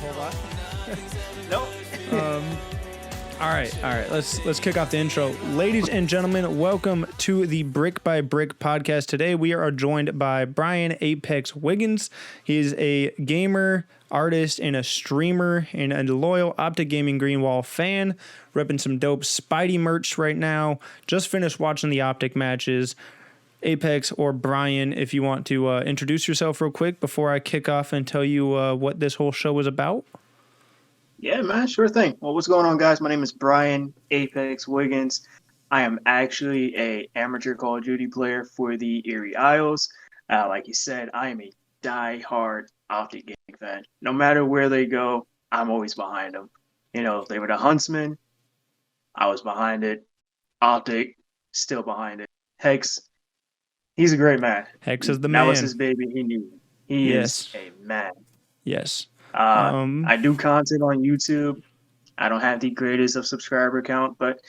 whole lot. Nope. All right. Let's kick off the intro. Ladies and gentlemen, welcome to the Brick by Brick podcast. Today we are joined by Bryan Ap3x Wiggins. He is a gamer, artist, and a streamer, and a loyal OpTic Gaming Greenwall fan, repping some dope Spidey merch right now. Just finished watching the OpTic matches. Ap3x or Bryan, if you want to introduce yourself real quick before I kick off and tell you what this whole show is about. Yeah, man, sure thing. Well, what's going on, guys? My name is Bryan Ap3x Wiggins. I am actually a amateur Call of Duty player for the Erie Isles. Like you said, I am a die-hard OpTic Gaming fan. No matter where they go, I'm always behind them. You know, they were the Huntsman. I was behind it. OpTic, still behind it. Hex, he's a great man. Hex is the man. That was his baby. He knew it. He is a man. Yes. I do content on YouTube. I don't have the greatest of subscriber count, but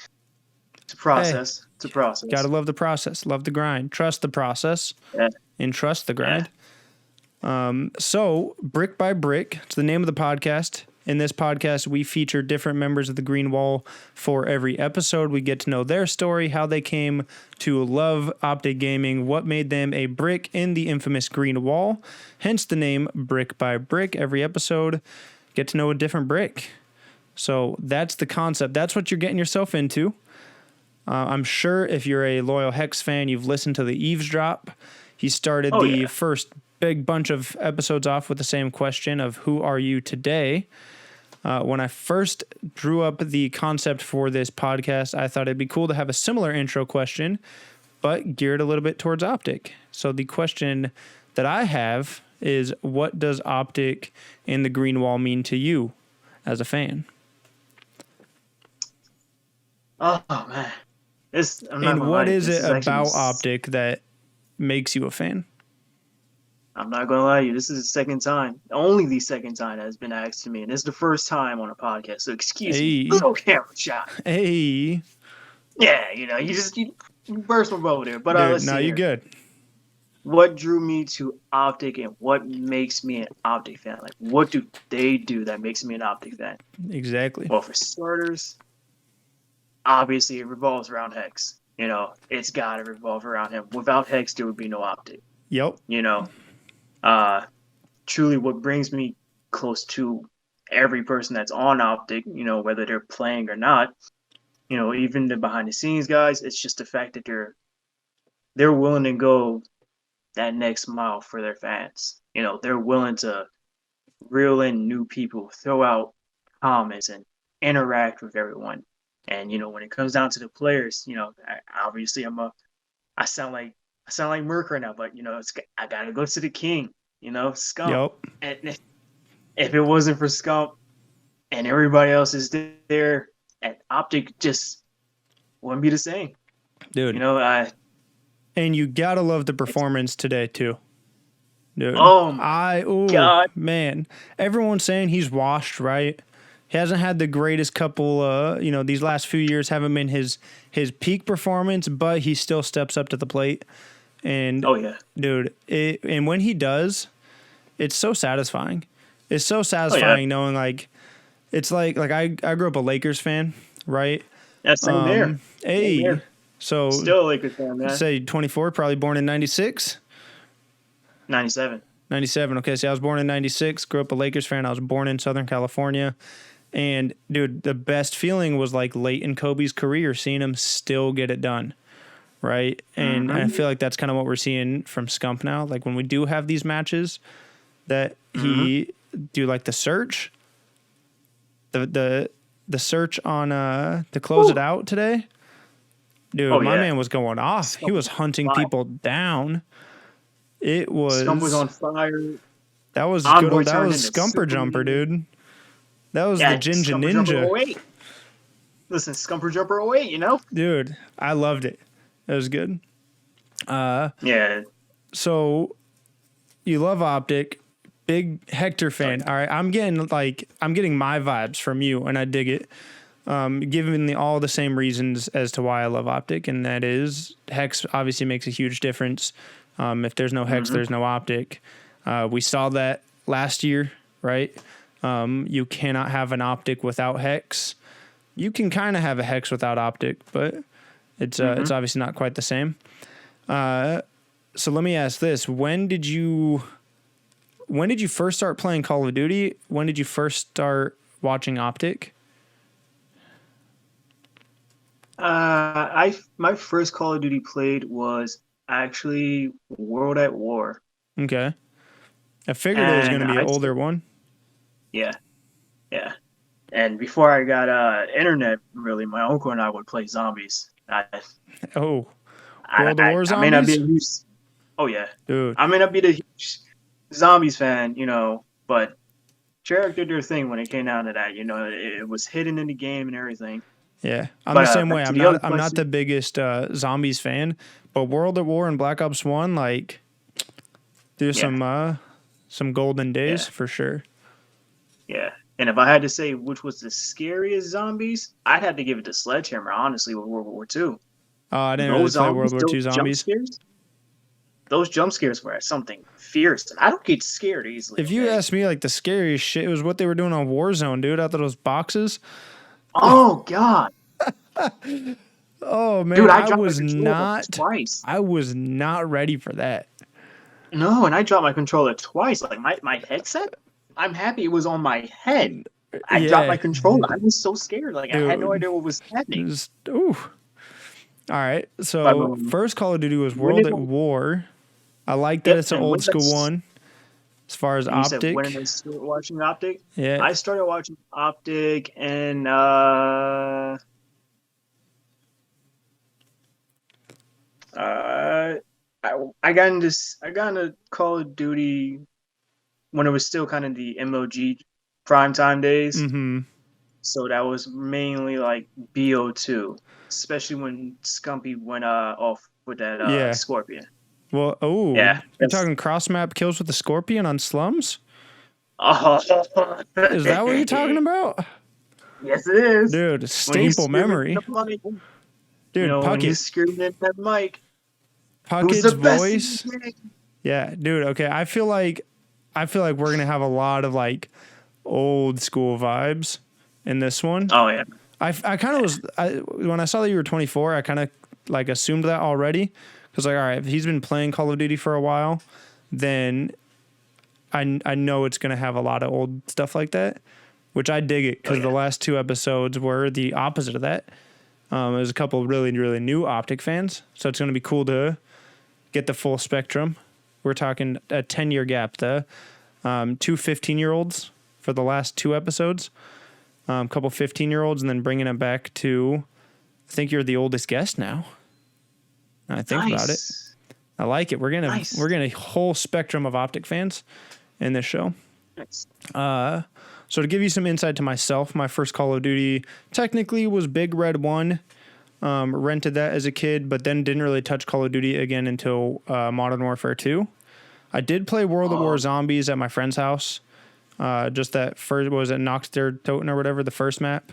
it's a process. It's a process. Gotta love the process. Love the grind. Trust the process. Yeah. And trust the grind. Yeah. So, Brick by Brick, it's the name of the podcast. In this podcast, we feature different members of the Green Wall for every episode. We get to know their story, how they came to love OpTic Gaming, what made them a brick in the infamous Green Wall, hence the name Brick by Brick. Every episode, get to know a different brick. So that's the concept. That's what you're getting yourself into. I'm sure if you're a loyal Hex fan, you've listened to the Eavesdrop. He started first big bunch of episodes off with the same question of who are you today? When I first drew up the concept for this podcast, I thought it'd be cool to have a similar intro question, but geared a little bit towards OpTic. So the question that I have is, what does OpTic and the Green Wall mean to you as a fan? Oh, man. And what is it about OpTic that makes you a fan? I'm not going to lie to you. This is the second time, only the second time that has been asked to me. And this is the first time on a podcast. So excuse me. Little camera shot. Hey. Yeah, you burst my bubble there. But let's see. You're good. What drew me to OpTic and what makes me an OpTic fan? Like, what do they do that makes me an OpTic fan? Exactly. Well, for starters, obviously it revolves around Hex. It's got to revolve around him. Without Hex, there would be no OpTic. Yep. Truly what brings me close to every person that's on OpTic, whether they're playing or not, even the behind the scenes guys, it's just the fact that they're willing to go that next mile for their fans. They're willing to reel in new people, throw out comments and interact with everyone. And, when it comes down to the players, obviously I sound like Merc right now, but I gotta go to the king, Scump. Yep. And if it wasn't for Scump and everybody else is there, and OpTic just wouldn't be the same, dude. And you gotta love the performance today too, dude. God, man, everyone's saying he's washed, right? He hasn't had the greatest couple, these last few years haven't been his peak performance, but he still steps up to the plate. And dude, and when he does, it's so satisfying. It's so satisfying knowing it's like I grew up a Lakers fan, right? That's same there. Hey, same there. So still a Lakers fan, man. Say 24, probably born in 96. 97. 97. Okay, so I was born in 96. Grew up a Lakers fan. I was born in Southern California. And, dude, the best feeling was late in Kobe's career, seeing him still get it done, right? And I feel like that's kind of what we're seeing from Scump now. Like, when we do have these matches that he do, the search, the search on to close it out today, dude, my man was going off. Scump, he was hunting people down. It was... Scump was on fire. That was good. That was Scumper Jumper, dude. That was the Ginger Ninja. Listen, Scumper Jumper 08, Dude, I loved it. It was good. Yeah. So, you love OpTic. Big Hector fan. All right, I'm getting my vibes from you, and I dig it. Giving all the same reasons as to why I love OpTic, and that is Hex obviously makes a huge difference. If there's no Hex, there's no OpTic. We saw that last year, right? You cannot have an OpTic without Hex. You can kind of have a Hex without OpTic, but it's obviously not quite the same. So let me ask this: When did you first start playing Call of Duty? When did you first start watching OpTic? My first Call of Duty played was actually World at War. Okay, I figured it was going to be an older one. Yeah. And before I got internet, really, my uncle and I would play zombies. World of War zombies? I may not be a huge, oh yeah, dude. I may not be the huge zombies fan, but Treyarch did their thing when it came down to that. It was hidden in the game and everything. Yeah, I'm the same way. I'm not the biggest zombies fan, but World at War and Black Ops 1, like, there's some golden days for sure. Yeah. And if I had to say which was the scariest zombies, I'd have to give it to Sledgehammer, honestly, with World War II. Oh, I didn't really play World War II zombies. Those jump scares were something fierce. And I don't get scared easily. If you ask me, like, the scariest shit, it was what they were doing on Warzone, dude, out of those boxes. Oh, God. Oh, man, dude, I was not ready for that. No, and I dropped my controller twice. Like, my headset? I'm happy it was on my head. I dropped my controller. I was so scared. Like, dude, I had no idea what was happening. All right. So, first Call of Duty was World at War. I like that it's an old school one. As far as OpTic. When did I start watching OpTic? Yeah. I started watching OpTic and I got into Call of Duty when it was still kind of the MOG primetime days. Mm-hmm. So that was mainly like BO2, especially when Scumpy went off with that Scorpion. Well, you're talking cross-map kills with the Scorpion on Slums? Oh. Is that what you're talking about? Yes, it is. Dude, staple memory. Dude, Puckett. He's screaming at that mic. Puckett's voice. Yeah, dude, okay. I feel like we're going to have a lot of, like, old school vibes in this one. Oh, yeah. I kind of was, when I saw that you were 24, I kind of, like, assumed that already. Because, like, all right, if he's been playing Call of Duty for a while, then I know it's going to have a lot of old stuff like that, which I dig it because the last two episodes were the opposite of that. There's a couple of really, really new OpTic fans, so it's going to be cool to get the full spectrum. We're talking a 10-year gap, though. Two 15-year-olds for the last two episodes, a couple 15-year-olds, and then bringing it back to, I think you're the oldest guest now. I think about it. I like it. We're getting a whole spectrum of OpTic fans in this show. Nice. So to give you some insight to myself, my first Call of Duty technically was Big Red 1. Rented that as a kid, but then didn't really touch Call of Duty again until Modern Warfare 2. I did play World of War Zombies at my friend's house. Just that first, was it Noxter Toten or whatever, the first map?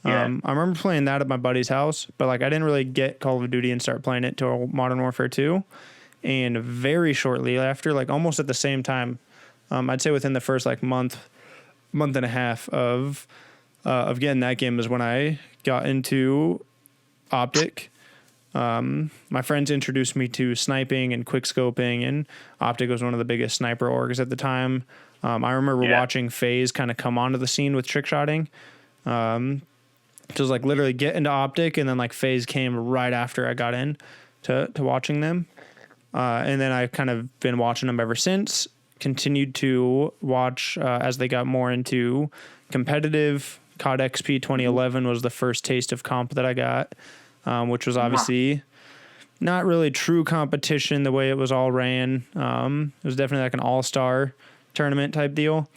Yeah. I remember playing that at my buddy's house, but like I didn't really get Call of Duty and start playing it till Modern Warfare 2. And very shortly after, like almost at the same time, I'd say within the first like month and a half of getting that game is when I got into OpTic. My friends introduced me to sniping and quick scoping, and OpTic was one of the biggest sniper orgs at the time. I remember watching FaZe kind of come onto the scene with trick shotting. Just like literally get into OpTic, and then like FaZe came right after I got in to watching them. And then I've kind of been watching them ever since. Continued to watch as they got more into competitive. COD XP 2011 was the first taste of comp that I got, which was obviously not really true competition the way it was all ran. It was definitely like an all-star tournament type deal.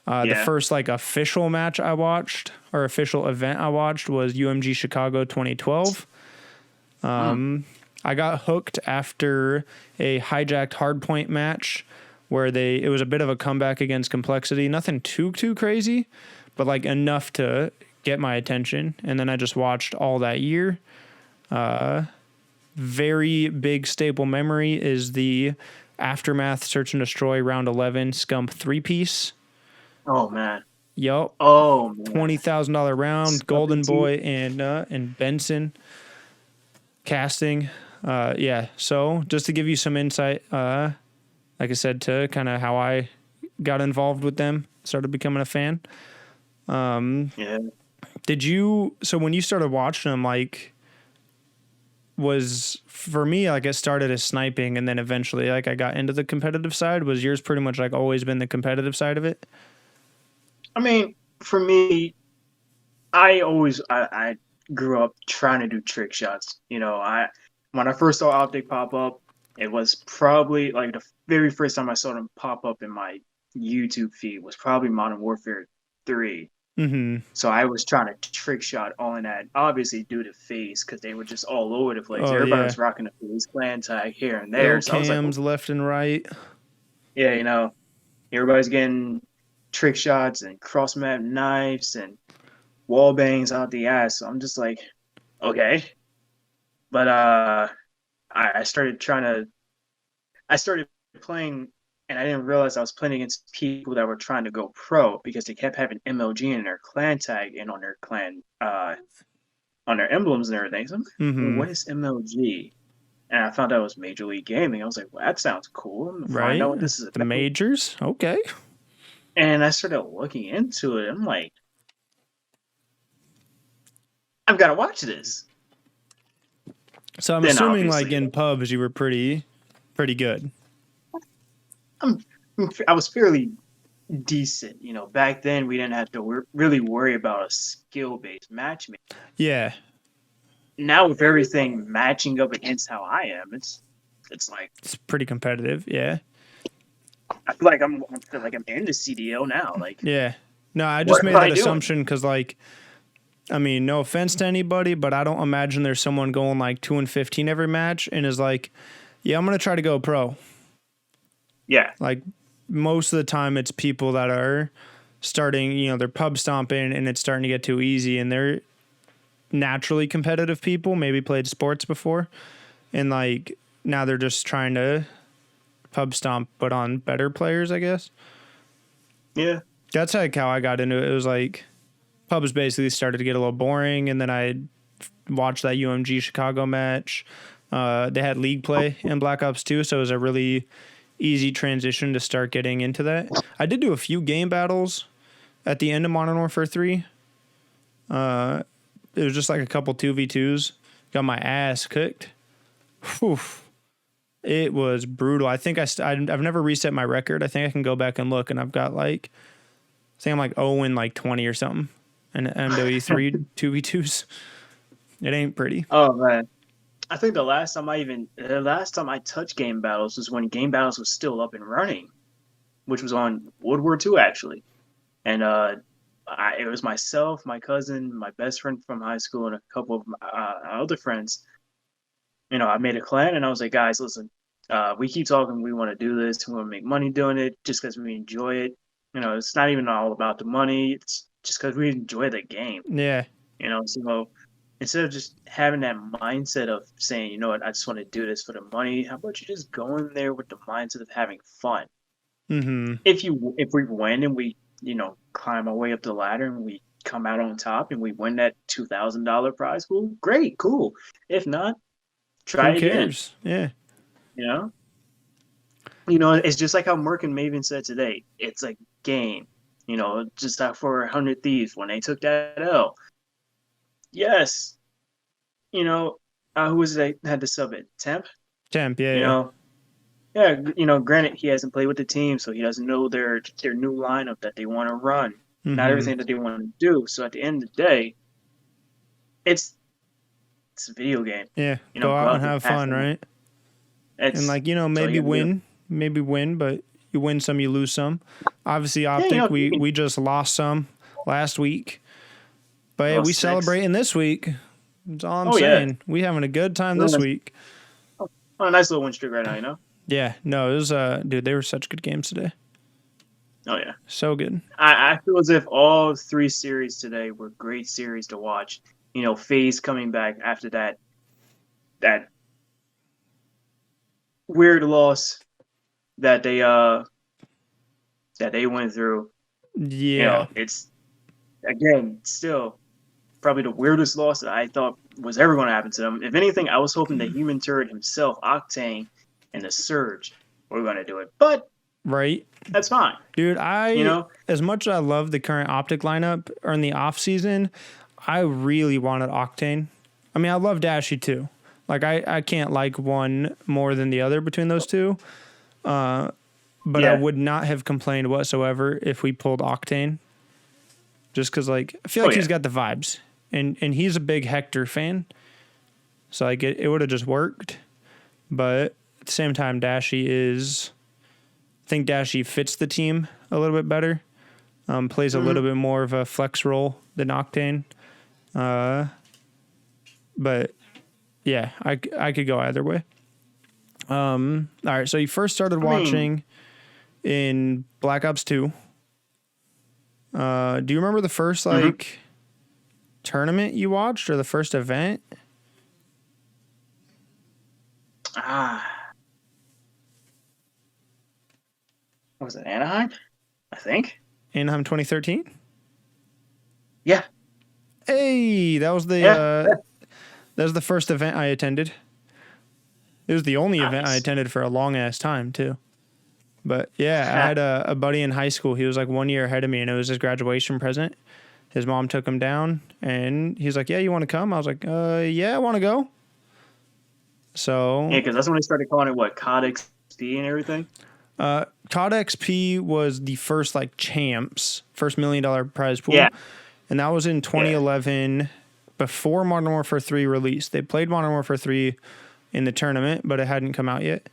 The first like official match I watched or official event I watched was UMG Chicago 2012. I got hooked after a hijacked hardpoint match where it was a bit of a comeback against Complexity. Nothing too crazy, but like enough to get my attention. And then I just watched all that year. Very big staple memory is the Aftermath Search and Destroy Round 11 Scump 3-piece. Oh man. Yup. Oh man. $20,000 round, Golden Discrepancy. Boy and Benson casting. Yeah. So just to give you some insight, like I said, to kind of how I got involved with them, started becoming a fan. Yeah. So when you started watching them, like, was for me, like, it started as sniping and then eventually, like, I got into the competitive side. Was yours pretty much like always been the competitive side of it? I mean, for me, I grew up trying to do trick shots. When I first saw OpTic pop up, it was probably like the very first time I saw them pop up in my YouTube feed was probably Modern Warfare 3. Mm-hmm. So I was trying to trick shot all in that, obviously due to FaZe, because they were just all over the place. Oh, Everybody yeah. was rocking a FaZe clan tag here and there. Ill So I was like, cams oh, left and right. yeah, everybody's getting trick shots and cross map knives and wall bangs out the ass. So I'm just like, okay. But I started I started playing, and I didn't realize I was playing against people that were trying to go pro because they kept having MLG in their clan tag and on their clan on their emblems and everything. So I'm like, Mm-hmm. what is MLG? And I found out it was Major League Gaming. I was like, well, that sounds cool. I'm gonna find out Right. what this is The about. majors. Okay. And I started looking into it. I'm like, I've got to watch this. So I'm Then assuming like obviously, in pubs you were pretty good. I'm I was fairly decent. Back then we didn't have to really worry about a skill-based matchmaking. Yeah. Now with everything matching up against how I am, it's like It's pretty competitive. Yeah. I feel like I'm in the CDL now. Like, Yeah. No, I just what am made I that doing? assumption because, like, I mean, no offense to anybody, but I don't imagine there's someone going like 2-15 every match and is like, yeah, I'm gonna try to go pro. Yeah, Like most of the time, it's people that are starting, they're pub stomping and it's starting to get too easy, and they're naturally competitive people, maybe played sports before, and like now they're just trying to pub stomp, but on better players, I guess. yeah, That's like how I got into it. It was like pubs basically started to get a little boring, and then I watched that UMG Chicago match. They had league play in Black Ops 2, so it was a really easy transition to start getting into that. I did do a few game battles at the end of Modern Warfare 3. It was just like a couple 2v2s. Got my ass kicked. Whew. It was brutal. I think I've never reset my record. I think I can go back and look, and I've got like, I think I'm like 0 and like 20 or something. And MW3 2v2s. It ain't pretty. Oh man, I think the last time I touched game battles was when game battles was still up and running, which was on World War II actually, and it was myself, my cousin, my best friend from high school, and a couple of other friends. I made a clan, and I was like, guys, listen, we keep talking, we want to do this, we want to make money doing it, just because we enjoy it. It's not even all about the money; it's just because we enjoy the game. Yeah. So instead of just having that mindset of saying, you know what, I just want to do this for the money, how about you just go in there with the mindset of having fun? Mm-hmm. If we win and we, climb our way up the ladder and we come out on top and we win that $2,000 prize pool, great, cool. If not, try Who again. cares? Yeah. You know? It's just like how Merc and Maven said today. It's a game. Just like for 100 Thieves when they took that L. Yes, who was it that had to sub it? Temp? Temp. Yeah. You Yeah. know, yeah, granted he hasn't played with the team, so he doesn't know their new lineup that they want to run, not Mm-hmm. everything that they want to do. So at the end of the day, it's it's a video game. Yeah. Go Go out and out there, have have fun, fun. right? And It's like, that's all you gotta do. maybe win, but you win some, you lose some. Obviously, Yeah, OpTic, you can we just lost some last week, but hey, we lost six. celebrating this week. That's all I'm Oh yeah, saying. We having a good time we're this on week. a nice little win streak right now. Yeah, no, it was dude, they were such good games today. Oh yeah. So good. I feel as if all three series today were great series to watch. FaZe coming back after that weird loss that they went through. Yeah. It's again still probably the weirdest loss that I thought was ever going to happen to them. If anything, I was hoping the Human Turret himself, Octane, and the Surge were going to do it, but Right. that's fine. Dude, You know, as much as I love the current OpTic lineup or in the off season, I really wanted Octane. I mean, I love Dashy too. Like I can't like one more than the other between those two. But I would not have complained whatsoever if we pulled Octane. Just because, like, I feel like he's got the vibes. And he's a big Hector fan. So, like, it would have just worked. But at the same time, Dashy is... I think Dashy fits the team a little bit better. Plays a little bit more of a flex role than Octane. But, yeah, I could go either way. All right, so you first started watching in Black Ops 2. Do you remember the first, like, tournament you watched or the first event? What was it, Anaheim? I think. Anaheim 2013? Yeah. Hey, that was the that was the first event I attended. It was the only event I attended for a long ass time too. But yeah, I had a buddy in high school. He was like 1 year ahead of me, and it was his graduation present. His mom took him down, and he's like, "Yeah, you want to come?" I was like, "Yeah, I want to go." So yeah, because that's when they started calling it what, COD XP and everything. COD XP was the first like champs, first $1 million prize pool, and that was in 2011, before Modern Warfare 3 released. They played Modern Warfare 3 in the tournament, but it hadn't come out yet.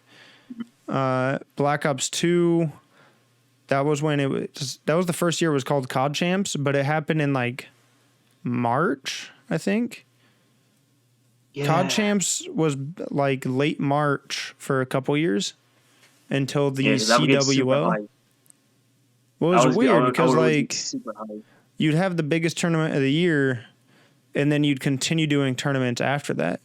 Black Ops 2, that was when that was the first year it was called COD Champs, but it happened in like March, I think. Yeah. COD Champs was like late March for a couple years until the CWO. Well, it was weird because like you'd have the biggest tournament of the year and then you'd continue doing tournaments after that.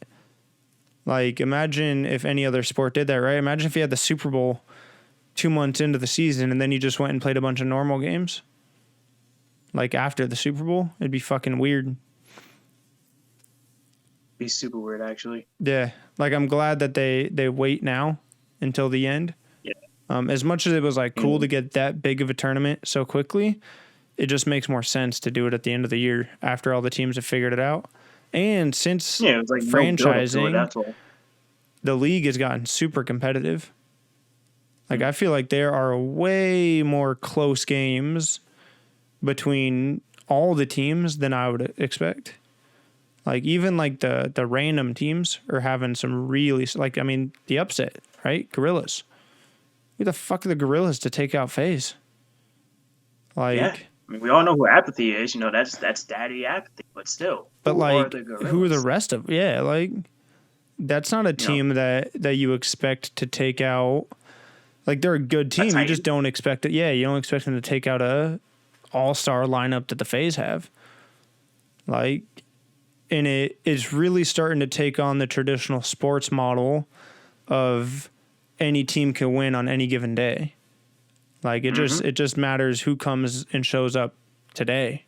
Like, imagine if any other sport did that, right? Imagine if you had the Super Bowl 2 months into the season and then you just went and played a bunch of normal games. Like, after the Super Bowl, it'd be fucking weird. Be super weird, actually. Yeah. Like, I'm glad that they wait now until the end. Yeah. As much as it was, like, cool to get that big of a tournament so quickly, it just makes more sense to do it at the end of the year after all the teams have figured it out. And since it was like franchising, the league has gotten super competitive. Like, I feel like there are way more close games between all the teams than I would expect. Like, even like the random teams are having some really, like, I mean, the upset, right? Gorillas. Who the fuck are the Gorillas to take out FaZe? Like, I mean, we all know who Apathy is. You know, that's Daddy Apathy, but still. But like, who are the rest of? Yeah, like, that's not a team that you expect to take out. Like, they're a good team. You just don't expect it. Yeah, you don't expect them to take out a all-star lineup that the FaZe have. Like, and it is really starting to take on the traditional sports model of any team can win on any given day. Like, it just matters who comes and shows up today.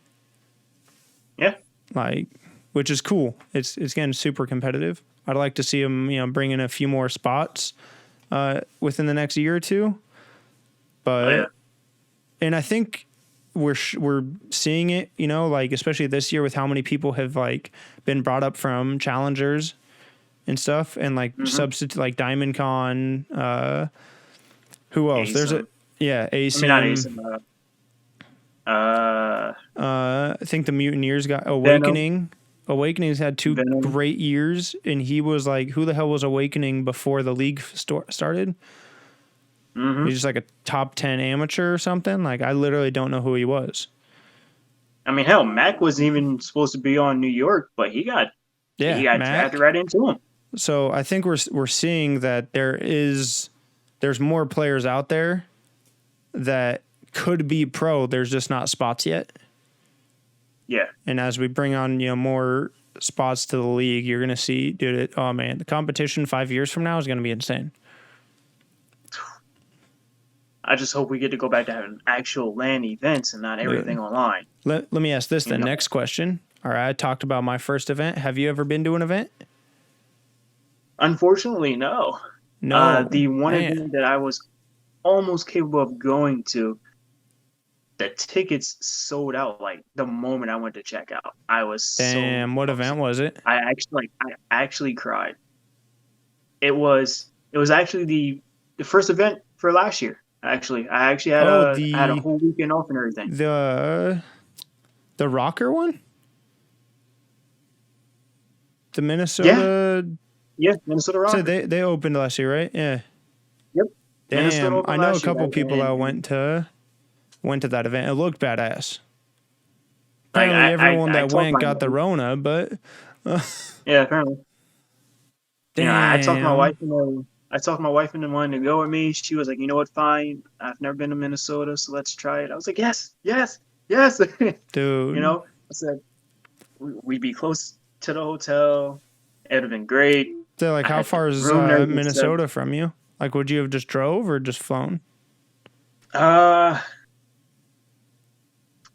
Yeah. Like, which is cool. It's getting super competitive. I'd like to see them, bring in a few more spots within the next year or two. But and I think we're seeing it, like, especially this year with how many people have like been brought up from challengers and stuff, and like substitute like Diamond Con. Who else? ASIM. There's ASIM. I mean, not ASIM. I think the Mutineers got Awakening. Venom. Awakening's had two great years, and he was like, who the hell was Awakening before the league started? He's just like a top 10 amateur or something. Like, I literally don't know who he was. I mean, hell, Mac wasn't even supposed to be on New York, but he got drafted right into him. So I think we're seeing that there's more players out there that could be pro. There's just not spots yet. Yeah. And as we bring on, more spots to the league, you're going to see, dude, oh man, the competition 5 years from now is going to be insane. I just hope we get to go back to having actual LAN events and not everything online. Let me ask this then. know? Next question. All right, I talked about my first event. Have you ever been to an event? Unfortunately, no. No. The one Man. event that I was almost capable of going to, the tickets sold out like the moment I went to check out. I was Damn, what event was it? I actually cried. It was actually the first event for last year. Actually, I actually had a whole weekend off and everything. The rocker one? The Minnesota. Yeah, Minnesota Rocker. So they opened last year, right? Yeah. Yep. Damn, I know a couple people that went to that event. It looked badass. Apparently, everyone that went got the Rona, but yeah, apparently. Damn. You know, I talked my wife into wanting to go with me. She was like, "You know what? Fine. I've never been to Minnesota, so let's try it." I was like, "Yes, yes, yes." Dude. You know, I said we'd be close to the hotel. It would have been great. So, like, how far is Minnesota from you? Like, would you have just drove or just flown?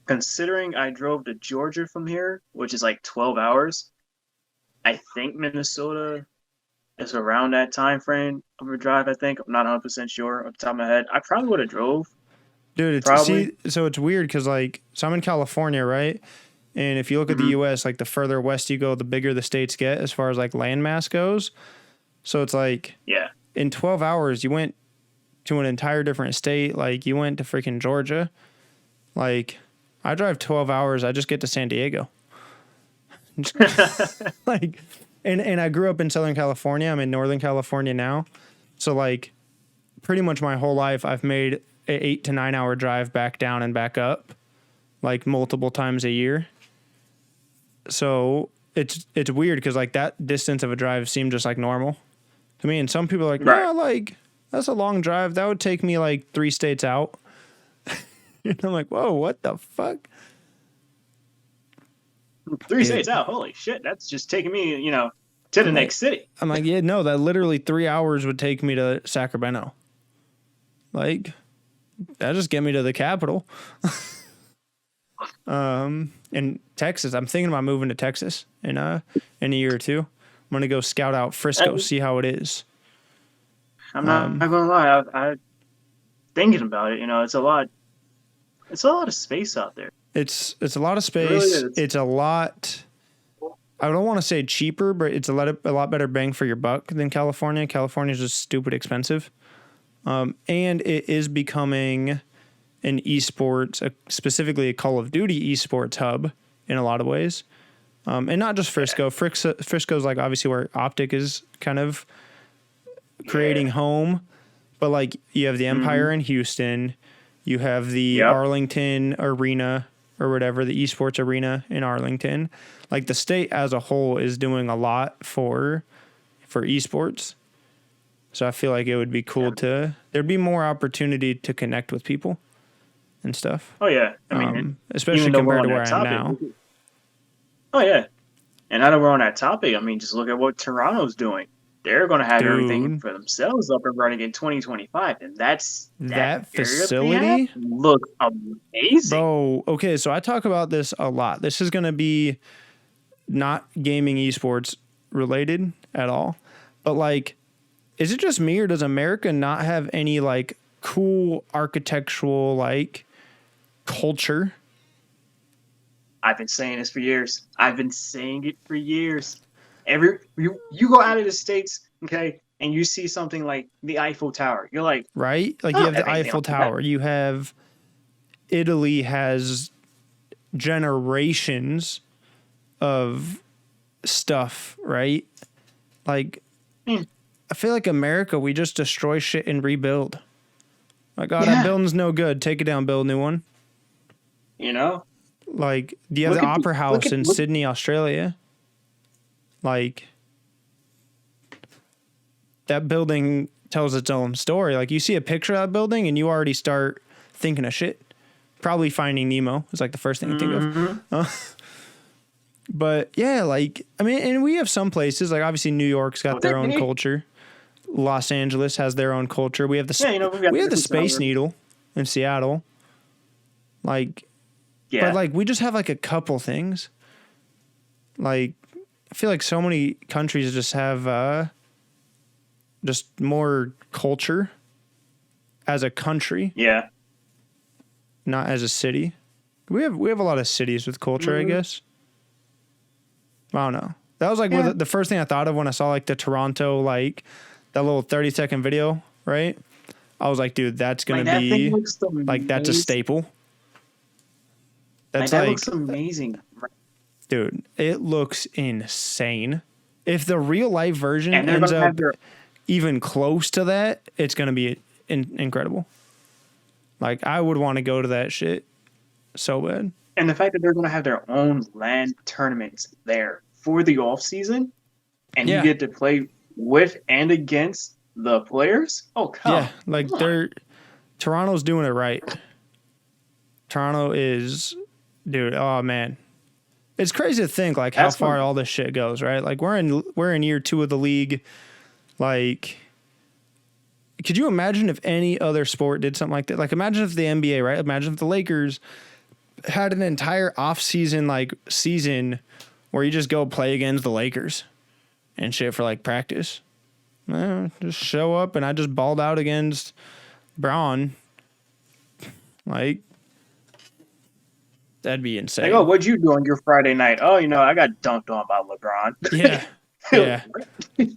Considering I drove to Georgia from here, which is like 12 hours, I think Minnesota is around that time frame of a drive. I think I'm not 100% sure off the top of my head. I probably would have drove. Dude, so it's weird because like, so I'm in California, right? And if you look at the U.S., like the further west you go, the bigger the states get as far as like landmass goes. So it's like, yeah, in 12 hours, you went to an entire different state. Like you went to freaking Georgia. Like I drive 12 hours. I just get to San Diego. Like, and I grew up in Southern California. I'm in Northern California now. So like pretty much my whole life, I've made an 8 to 9 hour drive back down and back up like multiple times a year. So it's weird because like that distance of a drive seemed just like normal to me. And some people are like, right. yeah, like that's a long drive. That would take me like 3 states out. And I'm like, whoa, what the fuck? 3 states out. Holy shit. That's just taking me, to the next city. I'm like, yeah, no, that literally 3 hours would take me to Sacramento. Like, that just get me to the capital. In Texas, I'm thinking about moving to Texas in a year or two. I'm gonna go scout out Frisco, see how it is. I'm not gonna lie. I thinking about it. It's a lot. It's a lot of space out there. It's a lot of space. It really is. It's a lot. I don't want to say cheaper, but it's a lot better bang for your buck than California. California is just stupid expensive, and it is becoming an esports, specifically a Call of Duty esports hub in a lot of ways. And not just Frisco. Frisco's like obviously where OpTic is kind of creating home, but like you have the Empire in Houston, you have the Arlington Arena or whatever, the esports arena in Arlington. Like the state as a whole is doing a lot for esports. So I feel like it would be cool there'd be more opportunity to connect with people and stuff. Oh yeah, I mean, especially compared to where I am now. Oh yeah, and now that we're on that topic, I mean, just look at what Toronto's doing. They're going to have everything for themselves up and running in 2025, and that facility looks amazing. Bro, okay, so I talk about this a lot. This is going to be not gaming esports related at all, but like, is it just me or does America not have any like cool architectural like culture? I've been saying this for years. You go out of the States, okay, and you see something like the Eiffel Tower. You're like, right? Like you have the Eiffel Tower. You have Italy has generations of stuff, right? Like I feel like America, we just destroy shit and rebuild. Like, oh, that building's no good. Take it down, build a new one. Like, do you have the Opera House in Sydney, Australia? Like, that building tells its own story. Like, you see a picture of that building and you already start thinking of shit. Probably Finding Nemo is like the first thing you think of. But yeah, like, I mean, and we have some places, like obviously New York's got their own culture. Los Angeles has their own culture. We have Yeah, you know, we've got we have the different Space genres. Needle in Seattle. Like, Yeah. but like we just have like a couple things. Like, I feel like so many countries just have just more culture as a country, Yeah. not as a city. We have a lot of cities with culture, I guess. I don't know. That was like the first thing I thought of when I saw like the Toronto, like that little 30-second video, right? I was like, dude, that's gonna Like, that thing be looks like that's a amazing. staple. Like, That's that like, looks amazing. dude, it looks insane. If the real life version And they're ends gonna have up their even close to that, it's gonna be incredible. Like, I would want to go to that shit so bad. and the fact that they're gonna have their own land tournaments there for the off season, and you Yeah. get to play with and against the players. Oh, Yeah, like on. Toronto's doing it right. Toronto is, dude. Oh man, it's crazy to think like That's how far fun. all this shit goes, right? Like we're in year 2 of the league. Like, could you imagine if any other sport did something like that? Like, imagine if the NBA, right? Imagine if the Lakers had an entire off-season season where you just go play against the Lakers and shit for like practice. Just show up and I just balled out against Bryan. Like, that'd be insane. Like, oh, what'd you do on your Friday night? Oh, you know, I got dunked on by LeBron. Yeah. Yeah.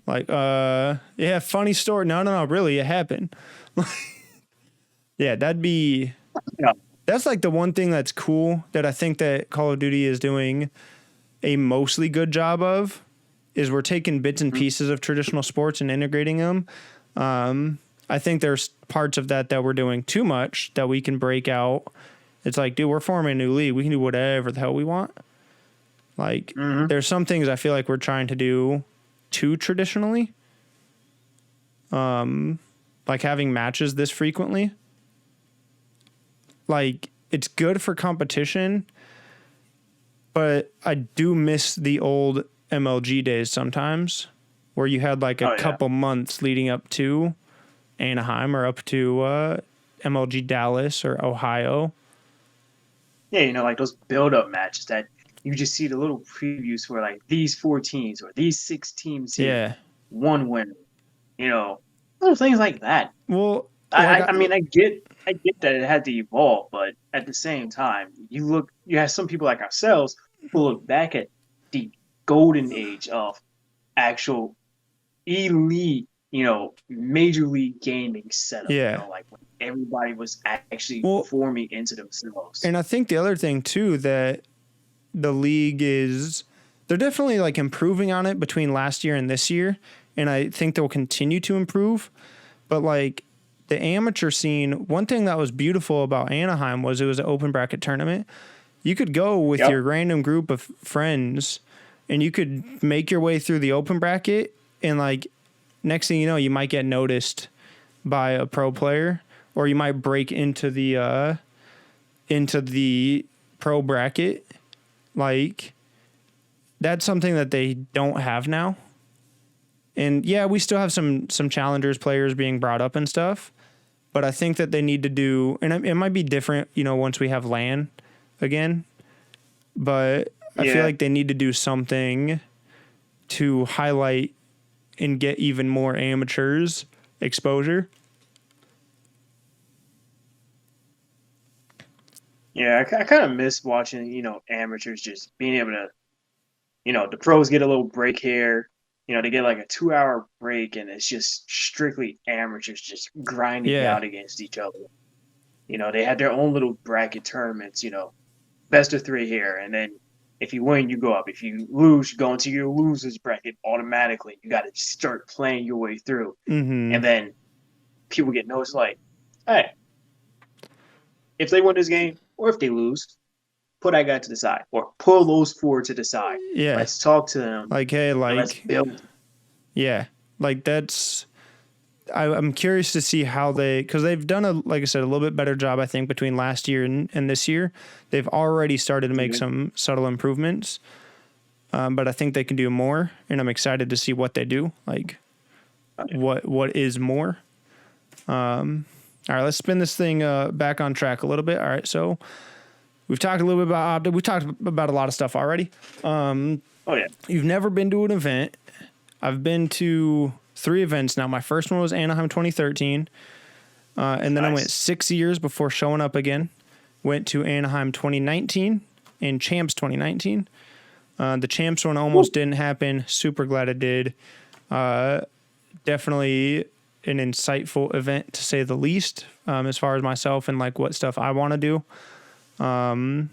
Like, yeah, funny story. No, really, it happened. Yeah, that'd be, Yeah. that's like the one thing that's cool that I think that Call of Duty is doing a mostly good job of is we're taking bits and pieces of traditional sports and integrating them. I think there's parts of that we're doing too much that we can break out. It's like, dude, we're forming a new league. We can do whatever the hell we want. Like, there's some things I feel like we're trying to do too traditionally. Like having matches this frequently. Like, it's good for competition, but I do miss the old MLG days sometimes where you had like a couple months leading up to Anaheim or up to MLG Dallas or Ohio. Yeah, you know, like those build-up matches that you just see the little previews for like these 4 teams or these 6 teams here, Yeah. one winner. You know, little things like that. Well, I mean, I get that it had to evolve, but at the same time, you have some people like ourselves who look back at the golden age of actual elite, you know, major league gaming setup. Yeah. You know, like when everybody was actually forming into themselves. And I think the other thing too that the league is, they're definitely like improving on it between last year and this year, and I think they'll continue to improve. But like the amateur scene, one thing that was beautiful about Anaheim was it was an open bracket tournament. You could go with your random group of friends and you could make your way through the open bracket, and like next thing you know, you might get noticed by a pro player, or you might break into the pro bracket. Like, that's something that they don't have now. And yeah, we still have some challengers players being brought up and stuff, but I think that they need to do, and it might be different, you know, once we have LAN again, but I feel like they need to do something to highlight and get even more amateurs exposure. Yeah, I kind of miss watching, you know, amateurs just being able to, you know, the pros get a little break here. You know, they get like a 2-hour break, and it's just strictly amateurs just grinding out against each other. You know, they had their own little bracket tournaments, you know, best of 3 here. And then if you win, you go up. If you lose, you go into your losers bracket automatically. You got to start playing your way through. Mm-hmm. And then people get noticed like, hey, if they win this game or if they lose, put that guy to the side or pull those 4 to the side. Yeah. Let's talk to them. Like, hey, like, let's build. Yeah. Like, that's, I'm curious to see how because they've done like I said, a little bit better job, I think, between last year and this year. They've already started to make some subtle improvements. But I think they can do more, and I'm excited to see what they do. Like, what is more. All right, let's spin this thing back on track a little bit. All right, so we've talked a little bit about OpTic. We talked about a lot of stuff already. Oh yeah. You've never been to an event. I've been to 3 events now. My first one was Anaheim 2013. And then I went 6 years before showing up again. Went to Anaheim 2019 and Champs 2019. The Champs one almost didn't happen. Super glad it did. Definitely an insightful event, to say the least, as far as myself and like what stuff I want to do. I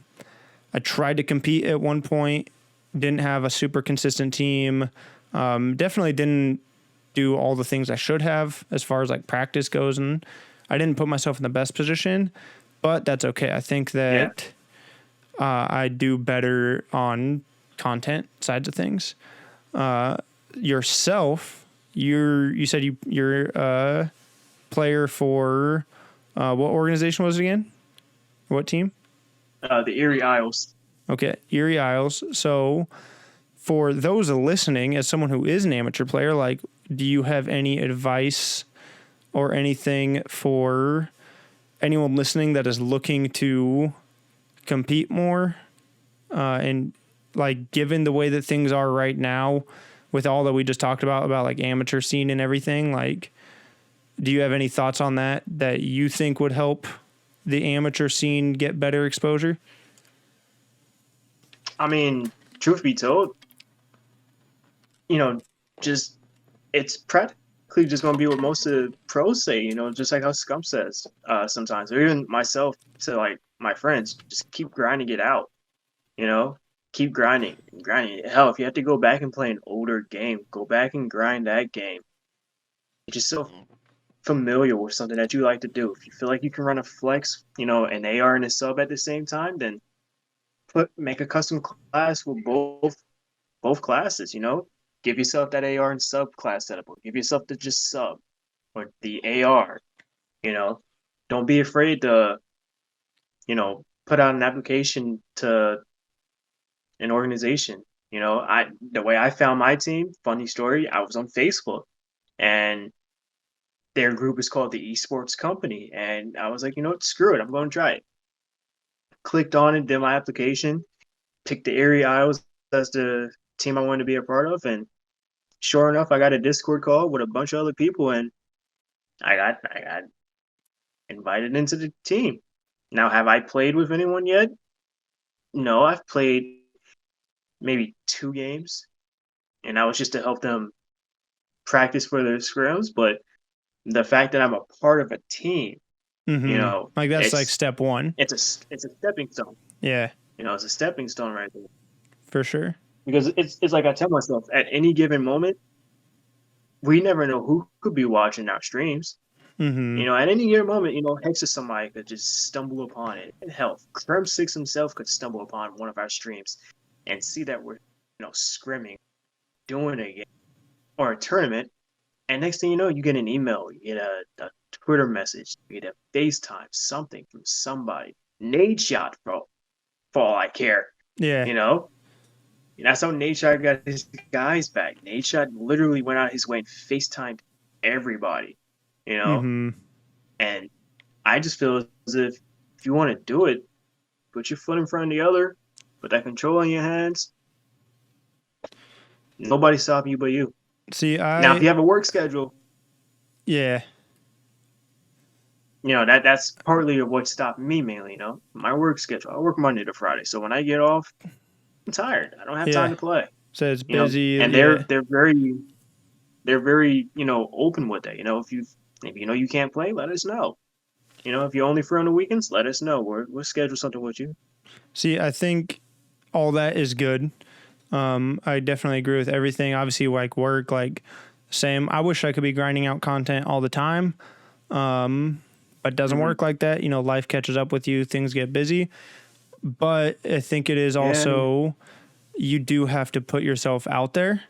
tried to compete at one point. Didn't have a super consistent team. Definitely didn't do all the things I should have as far as like practice goes, and I didn't put myself in the best position, but that's okay. I think that I do better on content sides of things. Yourself, you said you're a player for what organization was it again? What team? The Erie Isles. Okay, Erie Isles. So for those listening, as someone who is an amateur player, like, do you have any advice or anything for anyone listening that is looking to compete more? And like, given the way that things are right now with all that we just talked about like amateur scene and everything, like, do you have any thoughts on that you think would help the amateur scene get better exposure? I mean, truth be told, just it's practically just going to be what most of the pros say, just like how Scump says sometimes, or even myself, to like my friends, just keep grinding it out, keep grinding. Hell, if you have to go back and play an older game, go back and grind that game. You're just so familiar with something that you like to do. If you feel like you can run a flex, an AR and a sub at the same time, then make a custom class with both classes, Give yourself that AR and sub class setup. Give yourself the just sub or the AR, Don't be afraid to, put out an application to an organization. The way I found my team, funny story, I was on Facebook and their group is called the Esports Company. And I was like, screw it. I'm going to try it. Clicked on it, did my application, picked the Erie Isles as the team I wanted to be a part of, and sure enough, I got a Discord call with a bunch of other people, and I got invited into the team. Now, have I played with anyone yet? No, I've played maybe 2 games, and that was just to help them practice for their scrims. But the fact that I'm a part of a team, like that's like step one. It's a stepping stone. Yeah, it's a stepping stone right there. For sure. Because it's like I tell myself, at any given moment, we never know who could be watching our streams. Mm-hmm. At any given moment, Hex or somebody could just stumble upon it. And hell, Krem6 himself could stumble upon one of our streams and see that we're, scrimming, doing a game or a tournament. And next thing you know, you get an email, you get a Twitter message, you get a FaceTime, something from somebody. Nade shot, for all I care. Yeah. That's how Nade Shot got his guys back. Nade Shot literally went out his way and FaceTimed everybody, Mm-hmm. And I just feel as if you want to do it, put your foot in front of the other, put that control in your hands. Nobody's stopping you but you. See, now if you have a work schedule, yeah, that's partly of what stopped me mainly. My work schedule. I work Monday to Friday, so when I get off, I'm tired. I don't have time to play. So it's busy, and they're very open with that. If you can't play, let us know. If you're only free on the weekends, let us know. We'll schedule something with you. See, I think all that is good. I definitely agree with everything. Obviously, like work, like same. I wish I could be grinding out content all the time, but it doesn't work like that. Life catches up with you. Things get busy. But I think it is also, you do have to put yourself out there.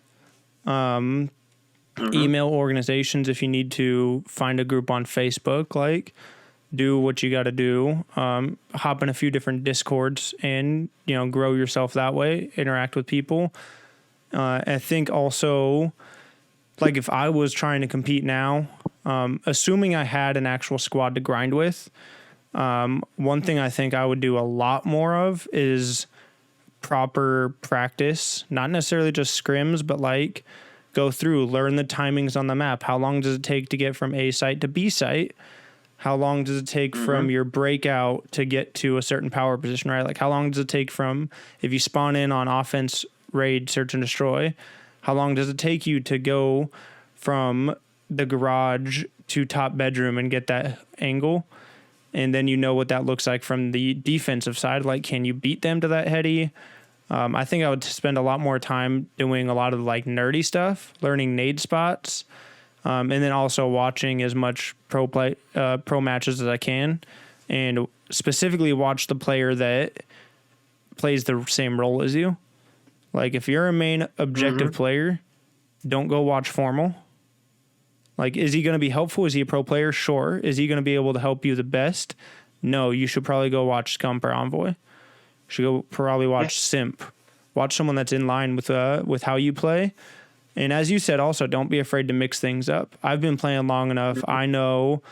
Email organizations if you need to, find a group on Facebook, like do what you got to do. Hop in a few different Discords and, grow yourself that way, interact with people. I think also like if I was trying to compete now, assuming I had an actual squad to grind with, one thing I think I would do a lot more of is proper practice, not necessarily just scrims, but like go through, learn the timings on the map. How long does it take to get from A site to B site? How long does it take from your breakout to get to a certain power position, right? Like how long does it take from if you spawn in on offense, raid, search and destroy, how long does it take you to go from the garage to top bedroom and get that angle? And then you know what that looks like from the defensive side. Like, can you beat them to that heady? I think I would spend a lot more time doing a lot of like nerdy stuff, learning nade spots, and then also watching as much pro matches as I can, and specifically watch the player that plays the same role as you. Like if you're a main objective player, don't go watch Formal. Like, is he going to be helpful? Is he a pro player? Sure. Is he going to be able to help you the best? No, you should probably go watch Scump or Envoy. You should go probably watch Simp. Watch someone that's in line with how you play. And as you said, also, don't be afraid to mix things up. I've been playing long enough. I know,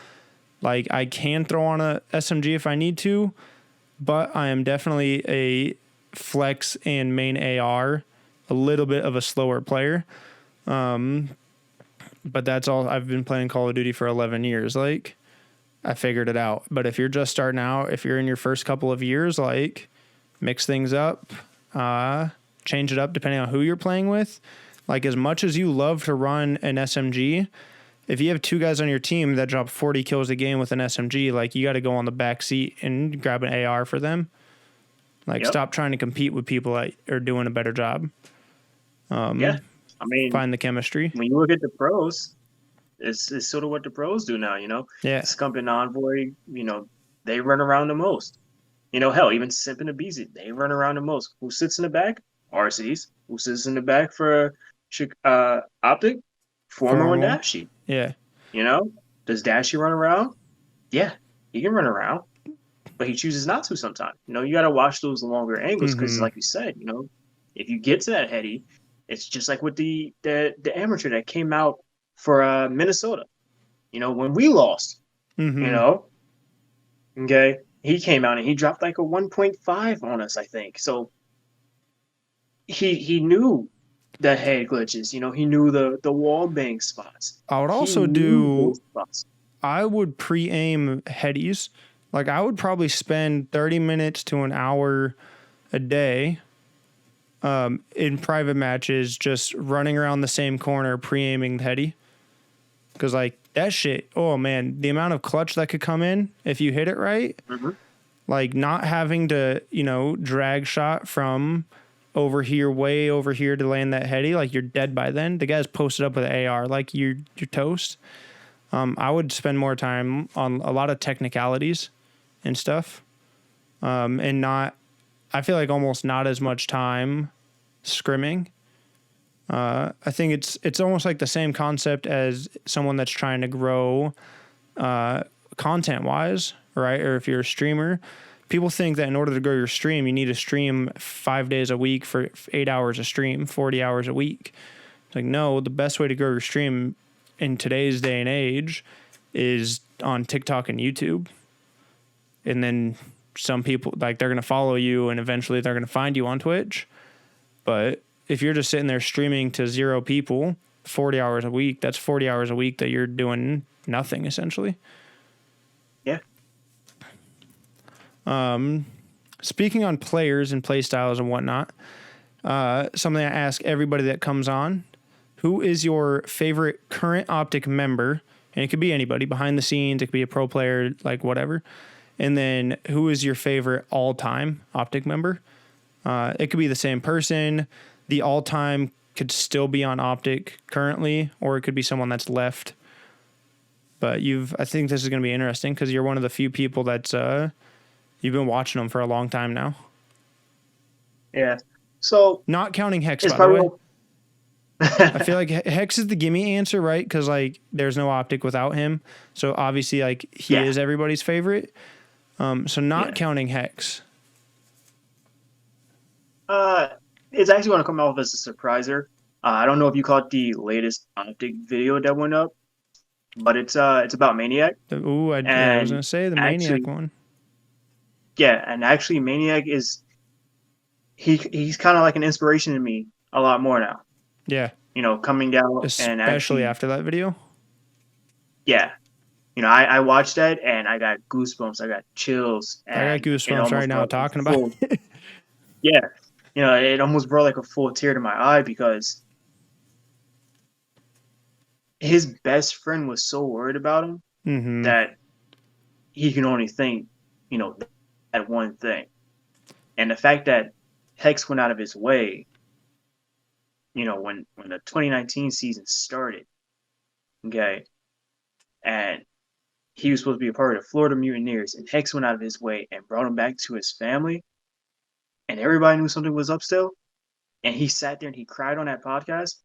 like, I can throw on a SMG if I need to, but I am definitely a flex and main AR, a little bit of a slower player. But that's all. I've been playing Call of Duty for 11 years. Like, I figured it out. But if you're just starting out, if you're in your first couple of years, like, mix things up, change it up depending on who you're playing with. Like, as much as you love to run an SMG, if you have two guys on your team that drop 40 kills a game with an SMG, like, you got to go on the back seat and grab an AR for them. Like, stop trying to compete with people that are doing a better job. I mean, find the chemistry. When you look at the pros, it's sort of what the pros do now, you know? Yeah. Scump and Envoy, you know, they run around the most. You know, hell, even Simp and Abizi, they run around the most. Who sits in the back? RCs. Who sits in the back for OpTic? Formal and Dashy. Yeah. You know? Does Dashy run around? Yeah, he can run around. But he chooses not to sometimes. You know, you got to watch those longer angles because, like you said, you know, if you get to that heady, it's just like with the amateur that came out for Minnesota. You know, when we lost, you know, okay, he came out and he dropped like a 1.5 on us, I think. So he knew the head glitches. You know, he knew the wall bang spots. I would also I would pre-aim headies. Like, I would probably spend 30 minutes to an hour a day in private matches just running around the same corner pre-aiming the heady. Because, like, that shit, oh, man, the amount of clutch that could come in if you hit it right, like, not having to, you know, drag shot from over here, way over here to land that heady, like, you're dead by then. The guy's posted up with an AR, like, you're toast. I would spend more time on a lot of technicalities and stuff, and not, I feel like almost not as much time scrimming. I think it's almost like the same concept as someone that's trying to grow content wise, right? Or if you're a streamer, people think that in order to grow your stream, you need to stream 5 days a week for 8 hours a stream, 40 hours a week. It's like, no, the best way to grow your stream in today's day and age is on TikTok and YouTube. And then some people, like, they're going to follow you and eventually they're going to find you on Twitch. But if you're just sitting there streaming to 0 people 40 hours a week, that's 40 hours a week that you're doing nothing, essentially. Yeah. Speaking on players and play styles and whatnot, something I ask everybody that comes on, who is your favorite current OpTic member? And it could be anybody behind the scenes. It could be a pro player, like whatever. And then who is your favorite all-time OpTic member? It could be the same person. The all-time could still be on OpTic currently, or it could be someone that's left. But I think this is going to be interesting because you're one of the few people that's you've been watching them for a long time now. Yeah. So not counting Hex, by the way. I feel like Hex is the gimme answer, right? Because, like, there's no OpTic without him. So obviously, like, he is everybody's favorite. So not counting Hex. It's actually going to come off as a surpriser. I don't know if you caught the latest OpTic video that went up, but it's about Maniac. I was And gonna say the Maniac actually, one. yeah, and actually Maniac is he's kind of like an inspiration to me a lot more now. Yeah, Coming out and especially actually, after that video. yeah, I watched that and I got goosebumps, I got chills, I got and it goosebumps right almost now brought like talking about full, it. yeah, it almost brought like a full tear to my eye because his best friend was so worried about him Mm-hmm. that he can only think, you know, that one thing. And the fact that Hex went out of his way, when the 2019 season started, okay, and he was supposed to be a part of the Florida Mutineers, and Hex went out of his way and brought him back to his family, and everybody knew something was up still, and he sat there and he cried on that podcast.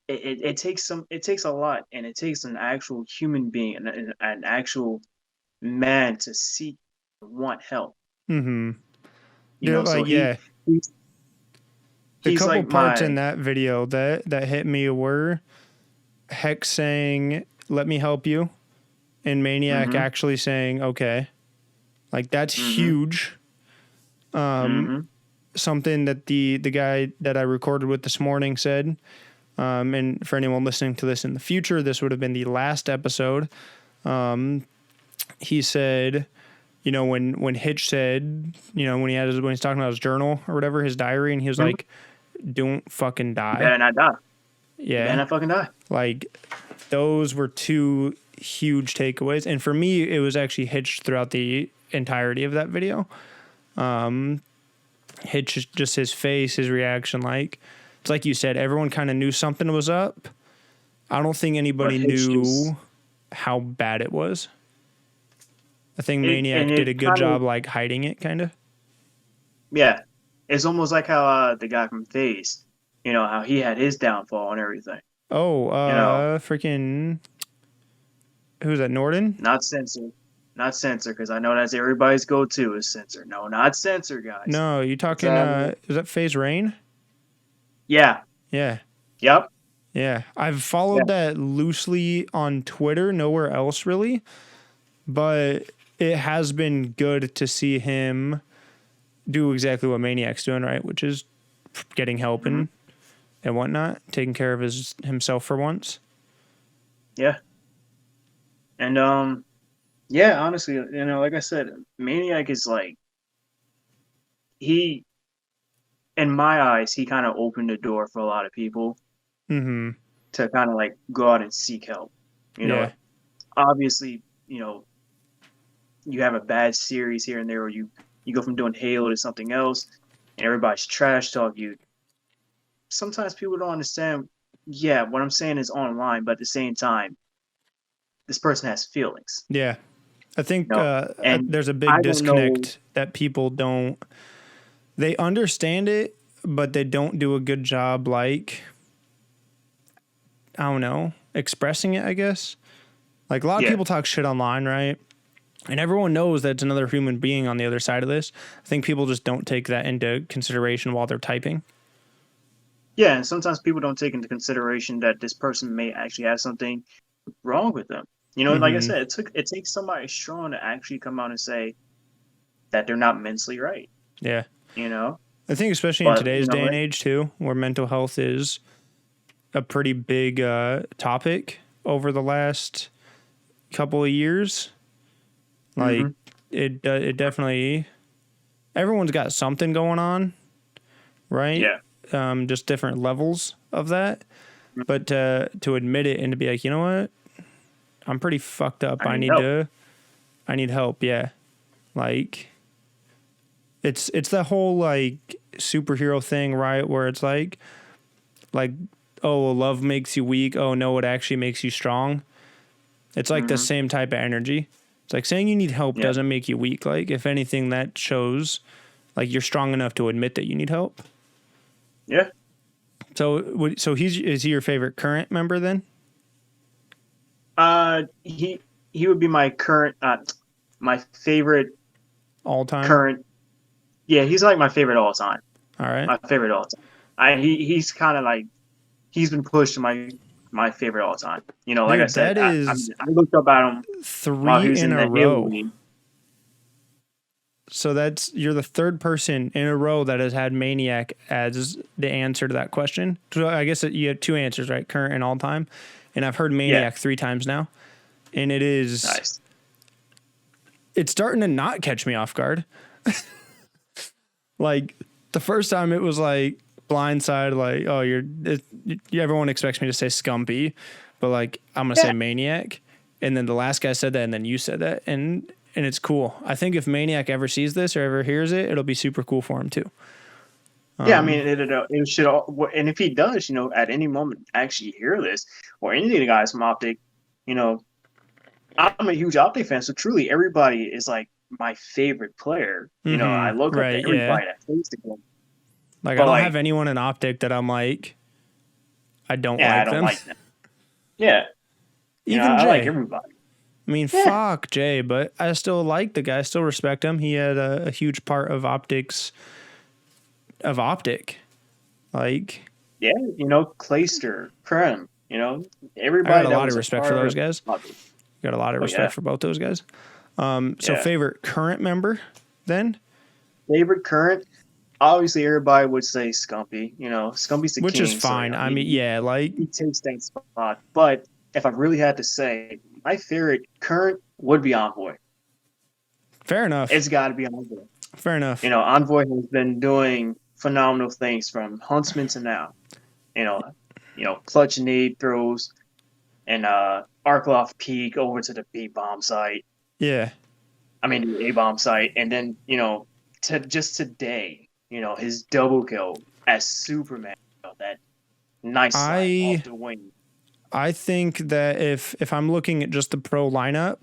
It takes a lot, and it takes an actual human being, an actual man to seek, want help. Mm-hmm. Dude, So like yeah, he's the he's couple like parts in my that video that hit me were Hex saying, "Let me help you," and Maniac mm-hmm, actually saying, "Okay." Like that's mm-hmm, huge. mm-hmm. Something that the guy that I recorded with this morning said. And for anyone listening to this in the future, this would have been the last episode. He said, when Hitch said, when he's talking about his journal or whatever, his diary, and he was Mm-hmm. like, "Don't fucking You die." better not die. You better Yeah, not fucking die. like those were two huge takeaways, and for me, it was actually Hitch throughout the entirety of that video. Hitch, just his face, his reaction, like it's like you said, everyone kind of knew something was up. I don't think But anybody Hitch just knew how bad it was. I think it and Maniac did a it good kind of job, like hiding it, kind of. yeah. It's almost like how the guy from Phase, how he had his downfall and everything. Oh, You know, freaking, who's that? Norton? not censor, not censor, because I know that's everybody's go-to is censor. No, not censor, guys. No, you It's talking? Is that Phase Rain? yeah, Yeah, yep, yeah. I've yeah. followed that loosely on Twitter, nowhere else really, but it has been good to see him do exactly what Maniac's doing, right? Which is getting help Hmm. and whatnot, taking care of himself for once. Yeah, and yeah. Honestly, like I said, Maniac is like he, in my eyes, he kind of opened the door for a lot of people Mm-hmm. to kind of like go out and seek help. You know, Yeah. obviously, you have a bad series here and there, or you go from doing Halo to something else, and everybody's trash talk you. Sometimes people don't understand. Yeah, what I'm saying is online, but at the same time, this person has feelings. Yeah. I think And there's a big I don't know. disconnect that people don't, they understand it, but they don't do a good job, like, I don't know, expressing it, I guess. Like, a lot of Yeah, people talk shit online, right? And everyone knows that it's another human being on the other side of this. I think people just don't take that into consideration while they're typing. yeah, and sometimes people don't take into consideration that this person may actually have something wrong with them. Like I Mm-hmm. said, it takes somebody strong to actually come out and say that they're not mentally right. Yeah. You know, I think especially in but today's day and age, too, where mental health is a pretty big topic over the last couple of years. Like hmm it definitely, everyone's got something going on, right? yeah, Just different levels of that. But to admit it and to be like, you know what, I'm pretty fucked up. I need help. I need help. Yeah, like it's the whole like superhero thing, right? Where it's like oh, love makes you weak. Oh no, it actually makes you strong. It's like the Hmm. same type of energy. It's like saying you need help Yeah, doesn't make you weak. Like if anything, that shows like you're strong enough to admit that you need help. yeah. So is he your favorite current member then? He would be my current, my favorite All time. current. Yeah, he's like my favorite all time. All right. My favorite all time. He's kind of like he's been pushed to my favorite all time. You know, like I Dude, said, that is I looked up at him while he 3 was in in a the Halo row. League. So you're the third person in a row that has had Maniac as the answer to that question. So I guess you have 2 answers, right? Current and all time. And I've heard Maniac 3 times now. And Nice. it's starting to not catch me off guard. Like the first time it was like blindside, like, oh, everyone expects me to say Scumpy, but like I'm going to say Maniac. And then the last guy said that, and then you said that. And it's cool. I think if Maniac ever sees this or ever hears it, it'll be super cool for him tim Yeah, I mean, it should, and if he does, you know, at any moment actually hear this, or any of the guys from OpTic, you know, I'm a huge OpTic fan, so truly everybody is like my favorite player. You know, I look up to Right, yeah. everybody that plays the game. Like, But I don't like, have anyone in OpTic that I'm like, I don't yeah, I like don't them. like them. Yeah, you know, Even I like Jay. everybody. I mean, fuck Jay, but I still like the guy. I still respect him. He had a huge part of OpTic. Like, Yeah, you know, Clayster, Krem, you know, I everybody got a that lot was of a respect for part those of guys. OpTic. Got a lot of Oh, respect yeah. for both those guys. So Yeah. favorite current member then? Favorite current, obviously everybody would say Scumpy. You know, Scumpy's the Which king. is fine. So, you know, I mean, yeah, like, he takes that spot. But if I really had to say, my favorite current would be Envoy. fair enough. It's got to be Envoy. Fair enough. You know, Envoy has been doing phenomenal things from Huntsman to now. You know, clutch and nade throws, and Arcloff peak over to the B bomb site. Yeah. I mean, the A bomb site, and then you know, just today, you know, his double kill as Superman. You know, that nice slide off the wing. I think that if I'm looking at just the pro lineup,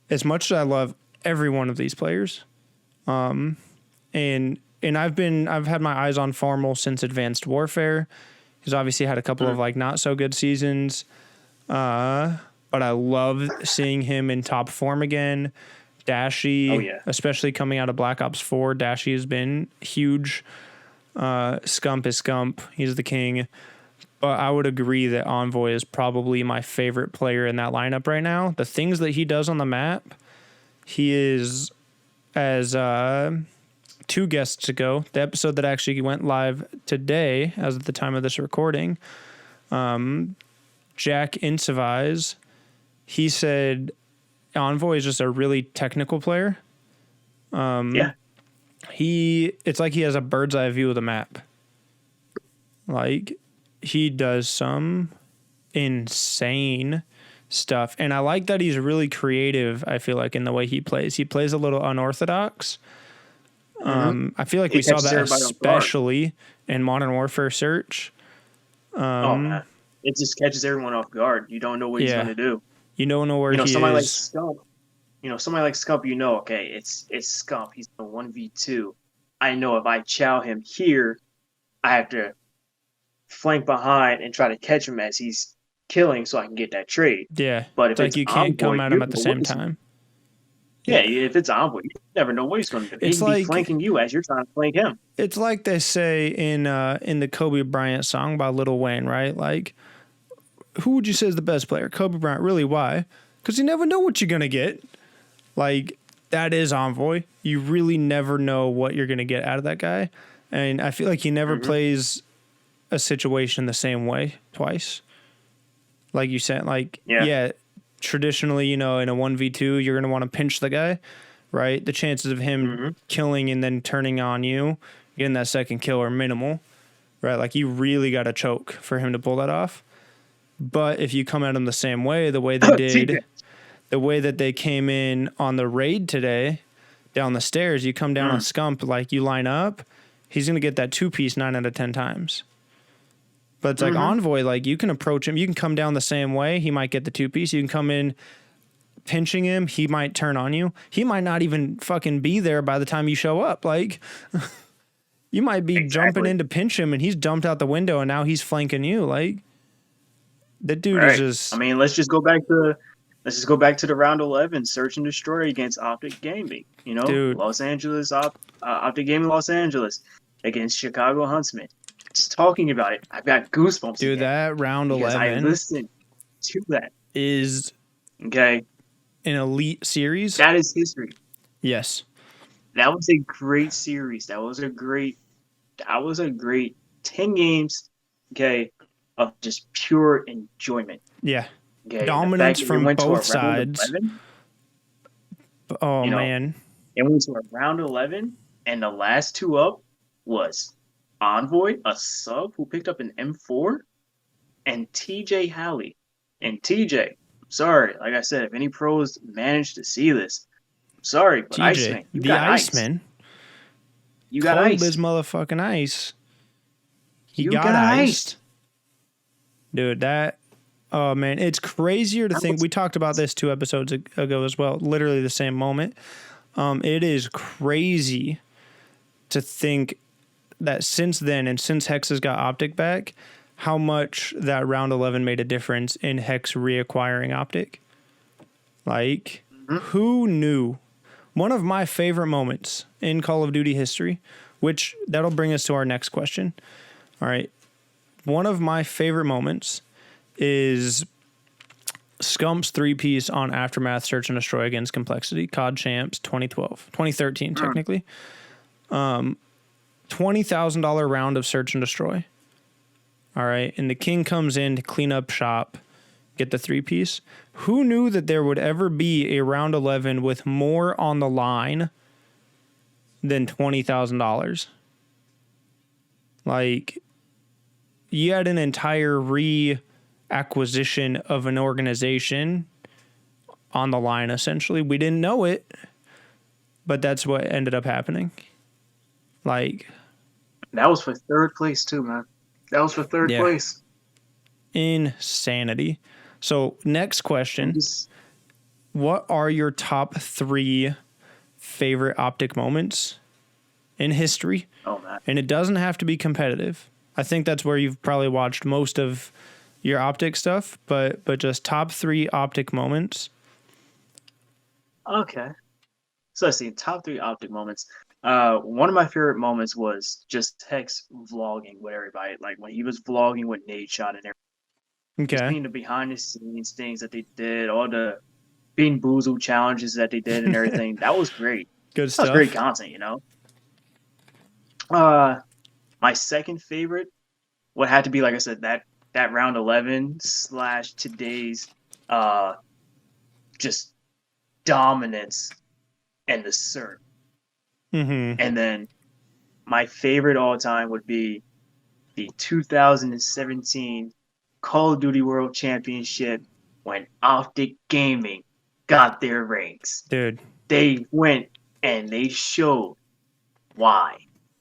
as much as I love every one of these players, and I've had my eyes on Formal since Advanced Warfare. He's obviously had a couple of like not so good seasons, but I love seeing him in top form again. Dashy, especially coming out of Black Ops 4, Dashy has been huge. Scump is Scump. He's the king. But I would agree that Envoy is probably my favorite player in that lineup right now. The things that he does on the map, he is, as 2 guests ago, the episode that actually went live today, as at the time of this recording, Jack Insavise, he said Envoy is just a really technical player. It's like he has a bird's eye view of the map. Like, he does some insane stuff. And I like that he's really creative, I feel like, in the way he plays. He plays a little unorthodox. I feel like we saw that especially in Modern Warfare Search. Oh, man. It just catches everyone off guard. You don't know what he's going to do. You don't know where he is. Somebody like Scump, okay, it's Scump. He's the 1v2. I know if I chow him here, I have to flank behind and try to catch him as he's killing so I can get that trade. Yeah. But if it's like you can't come at him at the same time. Yeah, if it's Envoy, you never know what he's going to do. He's be flanking you as you're trying to flank him. It's like they say in the Kobe Bryant song by Lil Wayne, right? Like, who would you say is the best player? Kobe Bryant. Really, why? Because you never know what you're going to get. Like, that is Envoy. You really never know what you're going to get out of that guy. And I feel like he never plays a situation the same way twice. Like you said, like, traditionally, in a 1v2, you're going to want to pinch the guy, right? The chances of him killing and then turning on you, getting that second kill are minimal, right? Like, you really got to choke for him to pull that off. But if you come at him the same way, the way they did, the way that they came in on the raid today, down the stairs, you come down on Scump, like, you line up, he's going to get that 2-piece 9 out of 10 times. But it's like Envoy, like, you can approach him. You can come down the same way. He might get the 2-piece. You can come in pinching him. He might turn on you. He might not even fucking be there by the time you show up. Like, you might be jumping in to pinch him, and he's dumped out the window, and now he's flanking you. Like, that dude is just... I mean, let's just go back to the round 11 search and destroy against OpTic Gaming. Dude. Los Angeles, OpTic Gaming Los Angeles against Chicago Huntsman. Just talking about it, I've got goosebumps. Dude, again that round because I 11 listened to that. is Okay, an elite series. that is history. Yes. That was a great series. That was a great 10 games, okay, of just pure enjoyment. Yeah. Okay, and the Dominance fact that it from went to a both round sides. 11, Oh, you know, man. it went to a round 11, and the last two up was Envoy, a sub who picked up an M4, and TJ Halley. And TJ, sorry, like I said, if any pros managed to see this, sorry, but TJ, Iceman, you the got iced. Iceman. You got Cold as iced. motherfucking ice. He You got got iced. iced. Dude, that... Oh, man. It's crazier to think... We talked about this 2 episodes ago as well. Literally the same moment. It is crazy to think that since then and since Hex has got OpTic back, how much that round 11 made a difference in Hex reacquiring OpTic. Like, who knew? One of my favorite moments in Call of Duty history, which that'll bring us to our next question. All right. One of my favorite moments is Scump's 3-piece on Aftermath Search and Destroy against Complexity, COD Champs 2013 technically. $20,000 round of Search and Destroy. All right. And the King comes in to clean up shop, get the 3-piece. Who knew that there would ever be a round 11 with more on the line than $20,000? Like, you had an entire reacquisition of an organization on the line, essentially. We didn't know it, but that's what ended up happening. Like, that was for 3rd place too, man. That was for 3rd place. Insanity. So, next question. What are your top 3 favorite OpTic moments in history? Oh, man. And it doesn't have to be competitive. I think that's where you've probably watched most of your OpTic stuff, but just top 3 OpTic moments. Okay. So let's see, top 3 OpTic moments. One of my favorite moments was just Hex vlogging with everybody. Like when he was vlogging with Nate Shot and everything. Okay. Just seeing the behind the scenes things that they did, all the Bean Boozled challenges that they did and everything. That was great. Good stuff. That was great content, you know? My second favorite would have to be, like I said, that round 11 / today's just dominance and the cert. Mm-hmm. And then my favorite all time would be the 2017 Call of Duty World Championship when OpTic Gaming got their ranks. Dude. They went and they showed why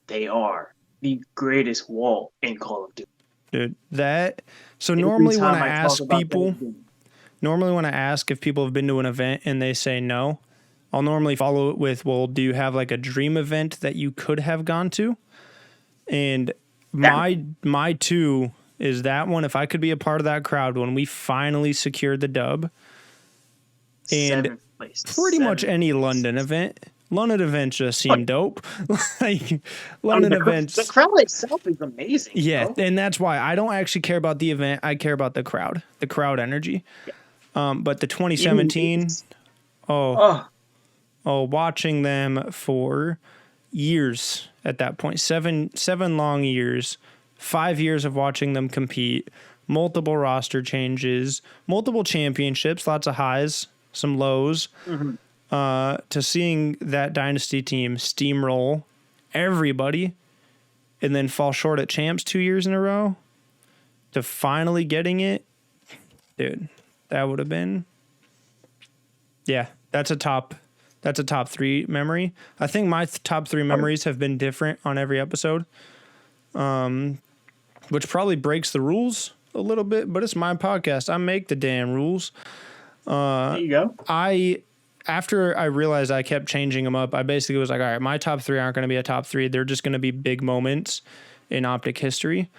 they are the greatest wall in Call of Duty. Dude, that... So normally when I ask people... Normally when I ask if people have been to an event and they say no, I'll normally follow it with, well, do you have like a dream event that you could have gone to? And my 2 is that one. If I could be a part of that crowd when we finally secured the dub, and pretty much any London event. London events just seem dope. Like London events. The crowd itself is amazing. Yeah, bro. and that's why I don't actually care about the event. I care about the crowd energy. Yeah. But the 2017, watching them for years at that point, seven long years, 5 years of watching them compete, multiple roster changes, multiple championships, lots of highs, some lows, to seeing that dynasty team steamroll everybody and then fall short at champs 2 years in a row to finally getting it. Dude, that would have been, that's a top 3 memory. I think my top 3 memories have been different on every episode, which probably breaks the rules a little bit, but it's my podcast. I make the damn rules. There you go. After I realized I kept changing them up, I basically was like, all right, my top 3 aren't going to be a top 3. They're just going to be big moments in OpTic history.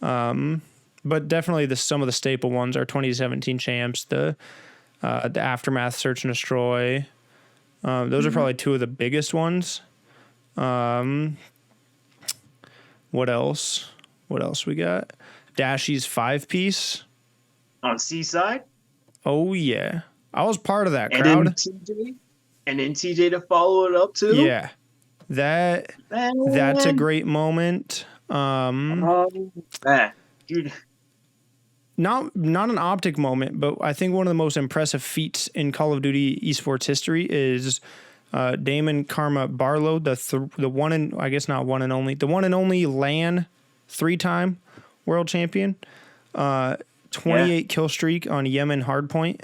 But definitely some of the staple ones are 2017 champs, the Aftermath Search and Destroy. Those are probably 2 of the biggest ones. What else? What else we got? Dashy's 5-piece. On Seaside. Oh, yeah. I was part of that And crowd. then TJ. And then TJ to follow it up too. Yeah. That's a great moment. Man, dude. Not an OpTic moment, but I think one of the most impressive feats in Call of Duty esports history is Damon Karma Barlow, the one and I guess not one and only, the one and only LAN 3-time world champion. 28 kill streak on Yemen Hardpoint.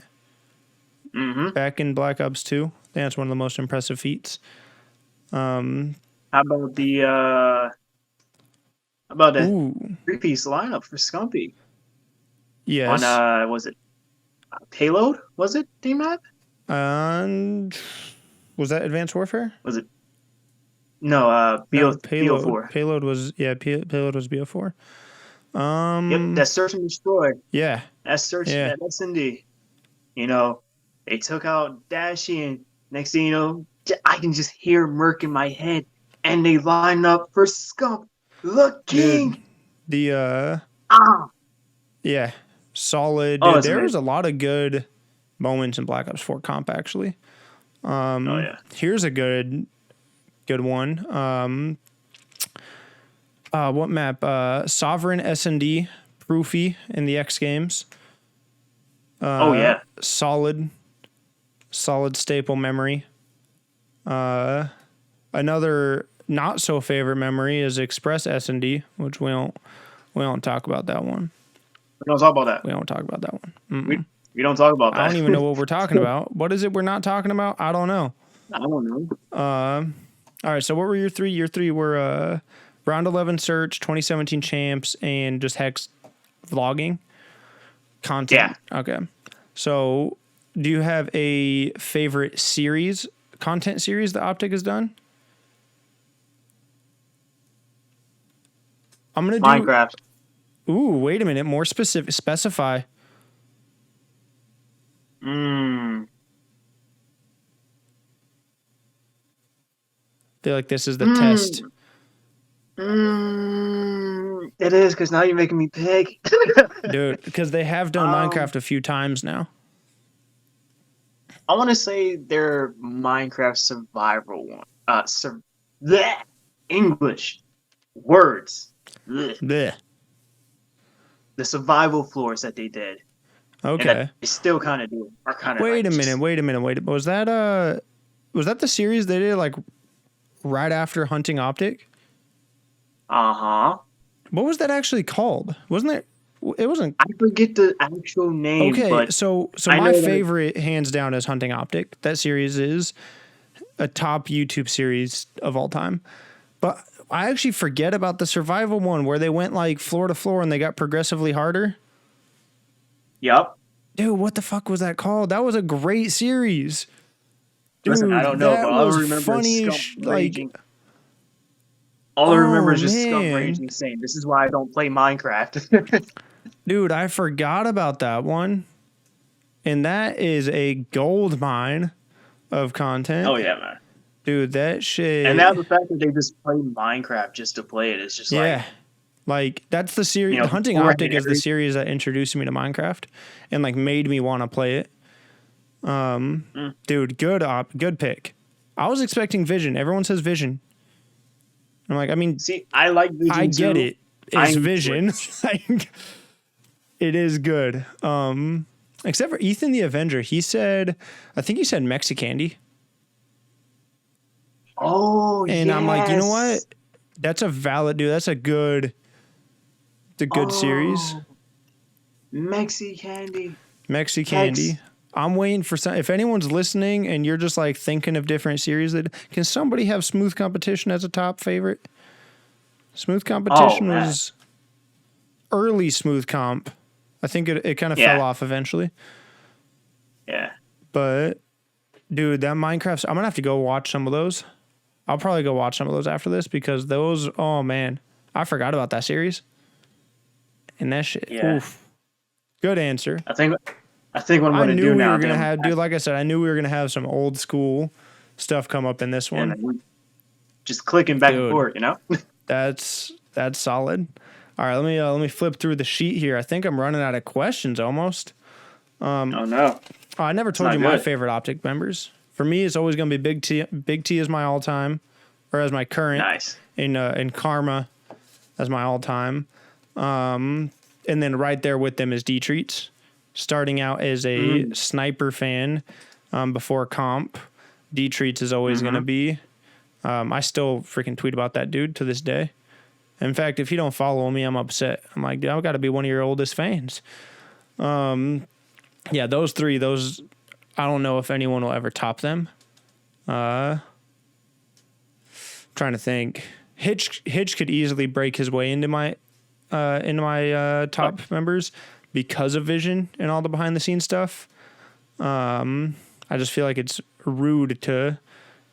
Back in Black Ops 2. I think that's one of the most impressive feats. How about the 3-piece lineup for Scumpy? Yes. On was it Payload? Was it D-Map? And was that Advanced Warfare? Was it? No, Payload. BO4. Payload was Payload was BO4. Yep, that's Search and Destroy. Yeah. That's Search. Yeah. That's indeed. You know, they took out Dashy, and next thing you know, I can just hear Merc in my head, and they line up for Scump, the king. Dude, yeah, solid. Oh, Dude, there was a lot of good moments in Black Ops 4 comp actually. Here's a good one. What map? Sovereign S&D Proofy in the X Games. Solid staple memory. Another not so favorite memory is Express S&D, which we don't talk about that one. We don't talk about that. We don't talk about that one. We don't talk about that. I don't even know what we're talking about. What is it we're not talking about? I don't know. I don't know. All right, so what were your three? Your three were Round 11 Search, 2017 Champs, and just Hex vlogging content. Yeah. Okay. So do you have a favorite content series that OpTic has done? I'm going to do... Minecraft. Ooh, wait a minute. More specific. Specify. Feel like this is the test. It is, because now you're making me pick. Dude, because they have done Minecraft a few times now. I want to say their Minecraft survival one. English words. Blech. The survival floors that they did. Okay. They still kind of do. Are kind of. Wait a minute. Was that the series they did like right after Hunting OpTic? What was that actually called? Wasn't there? It wasn't. I forget the actual name. Okay, but so my favorite, hands down, is Hunting OpTic. That series is a top YouTube series of all time. But I actually forget about the survival one where they went like floor to floor and they got progressively harder. Yep. Dude, what the fuck was that called? That was a great series. Dude, listen, I don't know, but all I remember funny is as like. All I remember is just Scum Raging saying, "This is why I don't play Minecraft." Dude, I forgot about that one. And that is a gold mine of content. Oh, yeah, man. Dude, that shit. And now the fact that they just play Minecraft just to play it is just like that's the series. You know, Hunting OpTic is the series that introduced me to Minecraft and like made me want to play it. Dude, good pick. I was expecting Vision. Everyone says Vision. I'm like, I mean, see, I like Vision I get too. it. It's Vision. It is good. Except for Ethan the Avenger. I think he said Mexicandy. Oh, and yes. I'm like, you know what? That's a valid, dude. That's a good series. Mexicandy. I'm waiting for some. If anyone's listening and you're just like thinking of different series, can somebody have Smooth Competition as a top favorite? Smooth Competition was early Smooth Comp. I think it kind of fell off eventually. Yeah. But dude, that Minecraft, I'm gonna have to go watch some of those. I'll probably go watch some of those after this because those, oh man, I forgot about that series. And that shit, oof. Good answer. I think what I'm going to do now. Dude, like I said, I knew we were going to have some old school stuff come up in this one. Just clicking back and forth, you know? That's solid. All right, let me flip through the sheet here. I think I'm running out of questions almost. Oh no. I never told not you my good. favorite OpTic members. For me, it's always going to be Big T. Big T is my all time, or as my current. Nice. In Karma, as my all time. And then right there with them is D-Treats. Starting out as a sniper fan before comp, D-Treats is always going to be. I still freaking tweet about that dude to this day. In fact, if you don't follow me, I'm upset. I'm like, dude, I've got to be one of your oldest fans. Yeah, those three, I don't know if anyone will ever top them. Trying to think. Hitch could easily break his way into my top members because of vision and all the behind the scenes stuff. I just feel like it's rude to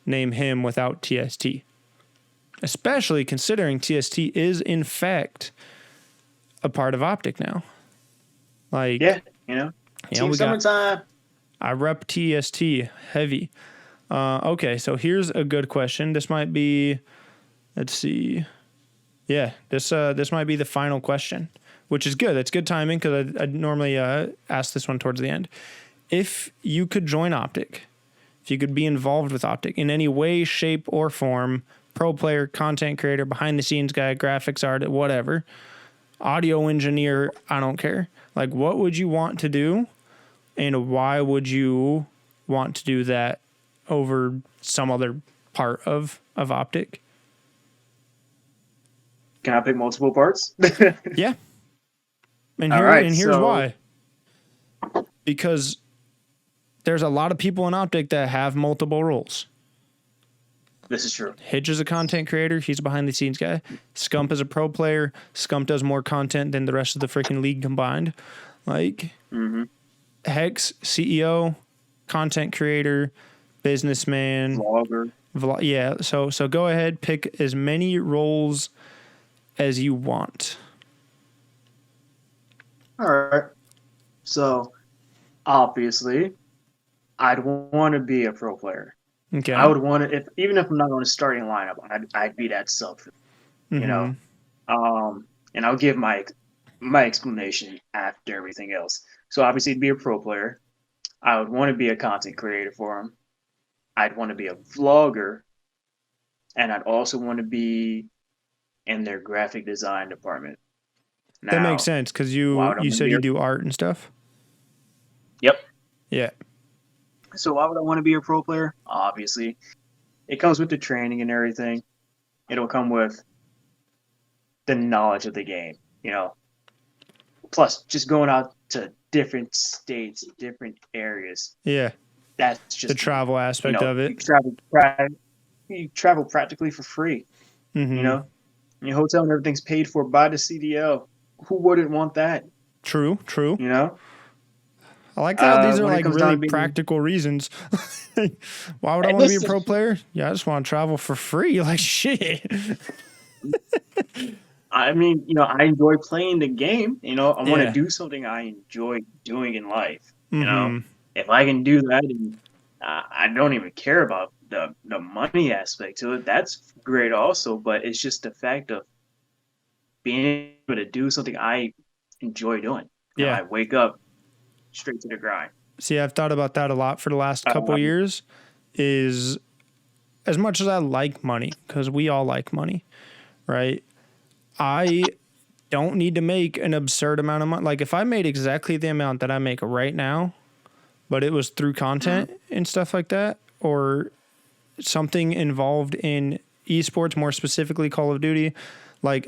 name him without TST, especially considering TST is in fact a part of OpTic now. Like, Yeah, Team Summertime. I rep TST heavy. Okay, so here's a good question. This might be, let's see. Yeah, this might be the final question, which is good. That's good timing because I normally ask this one towards the end. If you could join OpTic, if you could be involved with OpTic in any way, shape, or form, pro player, content creator, behind the scenes guy, graphics artist, whatever, audio engineer, I don't care. Like, what would you want to do, and why would you want to do that over some other part of OpTic? Can I pick multiple parts? Yeah. And here's why. Because there's a lot of people in OpTic that have multiple roles. This is true. Hitch is a content creator. He's a behind the scenes guy. Scump is a pro player. Scump does more content than the rest of the freaking league combined. Like, Hex, CEO, content creator, businessman, Vlogger. Yeah. So go ahead, pick as many roles as you want. All right. So, obviously, I'd want to be a pro player. Okay. I would want to, even if I'm not on a starting lineup, I'd be that self, And I'll give my explanation after everything else. So obviously, be a pro player. I would want to be a content creator for them. I'd want to be a vlogger, and I'd also want to be in their graphic design department. Now, that makes sense because you said you do art and stuff. Yep. Yeah. So why would I want to be a pro player? Obviously, it comes with the training and everything. It'll come with the knowledge of the game, Plus, just going out to different states, different areas. Yeah. That's just the travel aspect of it. You travel practically for free. Your hotel and everything's paid for by the CDL. Who wouldn't want that? True. I like how these are like really practical reasons. Why would I want to be a pro player? Yeah, I just want to travel for free. Like, shit. I mean, I enjoy playing the game. I want to do something I enjoy doing in life. If I can do that, and I don't even care about the money aspect to it. That's great also, but it's just the fact of being able to do something I enjoy doing. I wake up straight to the grind. See, I've thought about that a lot for the last couple of years. Is as much as I like money, because we all like money, right? I don't need to make an absurd amount of money. Like, if I made exactly the amount that I make right now, but it was through content and stuff like that, or something involved in esports, more specifically Call of Duty, like,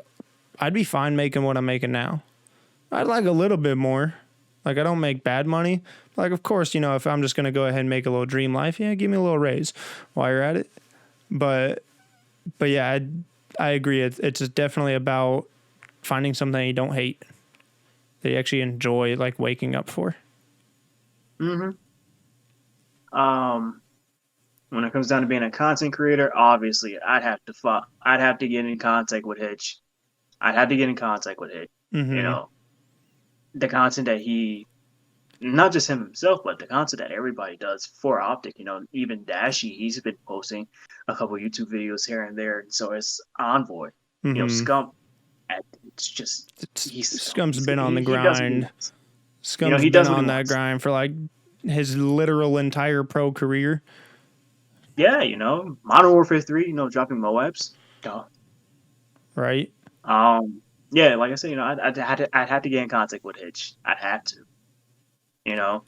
I'd be fine making what I'm making now. I'd like a little bit more. Like, I don't make bad money. Like, of course, if I'm just going to go ahead and make a little dream life, give me a little raise while you're at it. But yeah, I agree. It's definitely about finding something you don't hate, that you actually enjoy, like, waking up for. When it comes down to being a content creator, obviously, I'd have to get in contact with Hitch. The content that he, not just himself, but the content that everybody does for OpTic. Even Dashy, he's been posting a couple YouTube videos here and there. So it's Envoy, Scump, It's just Scum's been on the he does what he grind. wants. Scum's He been does what he on that wants. grind for like his literal entire pro career. Yeah, Modern Warfare 3, dropping Moabs. Duh. Right. Yeah, like I said, I'd have to get in contact with Hitch. I'd have to. You know.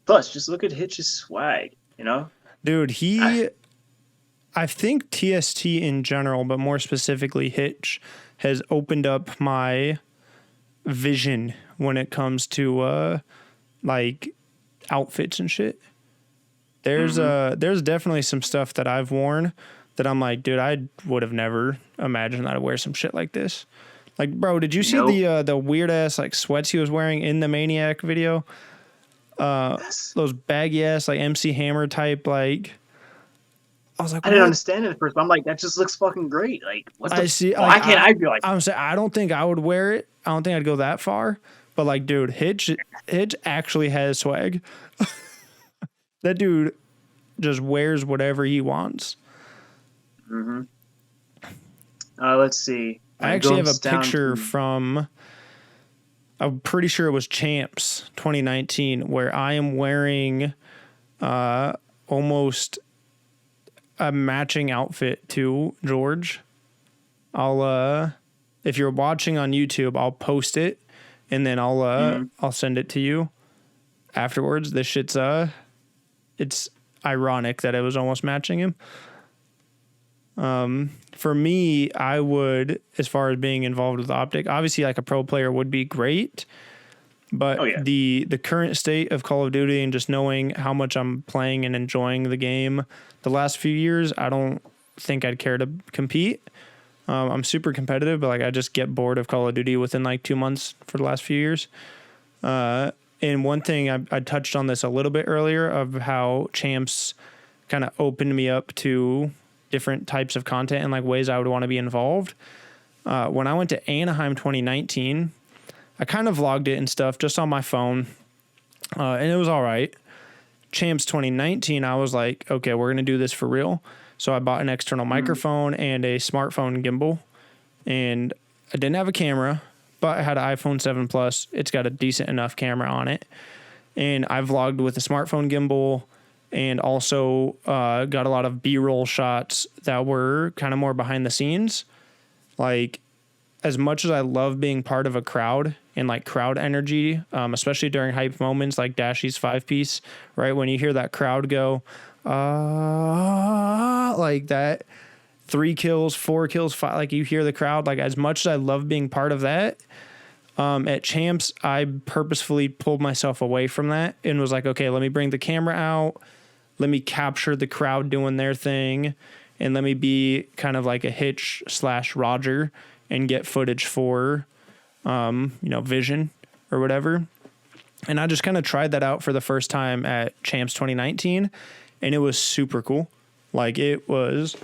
Plus, just look at Hitch's swag. Dude, I, I think TST in general, but more specifically Hitch, has opened up my vision when it comes to like outfits and shit. There's definitely some stuff that I've worn that I'm like, dude, I would have never imagined that I'd wear some shit like this. Like, bro, did you see nope. the weird ass like sweats he was wearing in the Maniac video? Yes. Those baggy ass like MC Hammer type like. I was like, I didn't what? understand it at first, but I'm like, that just looks fucking great. Like, what I the? see. Like, Why can't I be like? I'm saying I don't think I would wear it. I don't think I'd go that far. But like, dude, Hitch actually has swag. That dude just wears whatever he wants. Mm-hmm. Let's see. When I it actually have a goes down picture to from, I'm pretty sure it was Champs 2019, where I am wearing almost a matching outfit to George. If you're watching on YouTube, I'll post it and then I'll send it to you afterwards. This shit's it's ironic that it was almost matching him. For me, I would, as far as being involved with OpTic, obviously like a pro player would be great, but Oh, yeah. the current state of Call of Duty and just knowing how much I'm playing and enjoying the game the last few years, I don't think I'd care to compete. I'm super competitive, but like I just get bored of Call of Duty within like 2 months for the last few years. And one thing I touched on this a little bit earlier of how Champs kind of opened me up to different types of content and like ways I would want to be involved. When I went to Anaheim 2019, I kind of vlogged it and stuff just on my phone, and it was all right. Champs 2019, I was like, okay, we're going to do this for real. So I bought an external microphone and a smartphone gimbal, and I didn't have a camera, but I had an iPhone 7 Plus. It's got a decent enough camera on it. And I vlogged with a smartphone gimbal and also got a lot of B-roll shots that were kind of more behind the scenes. Like, as much as I love being part of a crowd and like crowd energy, especially during hype moments like Dashy's 5-piece, right? When you hear that crowd go, like that, 3 kills, 4 kills, 5, like you hear the crowd, like as much as I love being part of that, at Champs, I purposefully pulled myself away from that and was like, okay, let me bring the camera out. Let me capture the crowd doing their thing. And let me be kind of like a Hitch / Roger and get footage for, Vision or whatever. And I just kind of tried that out for the first time at Champs 2019. And it was super cool. Like it was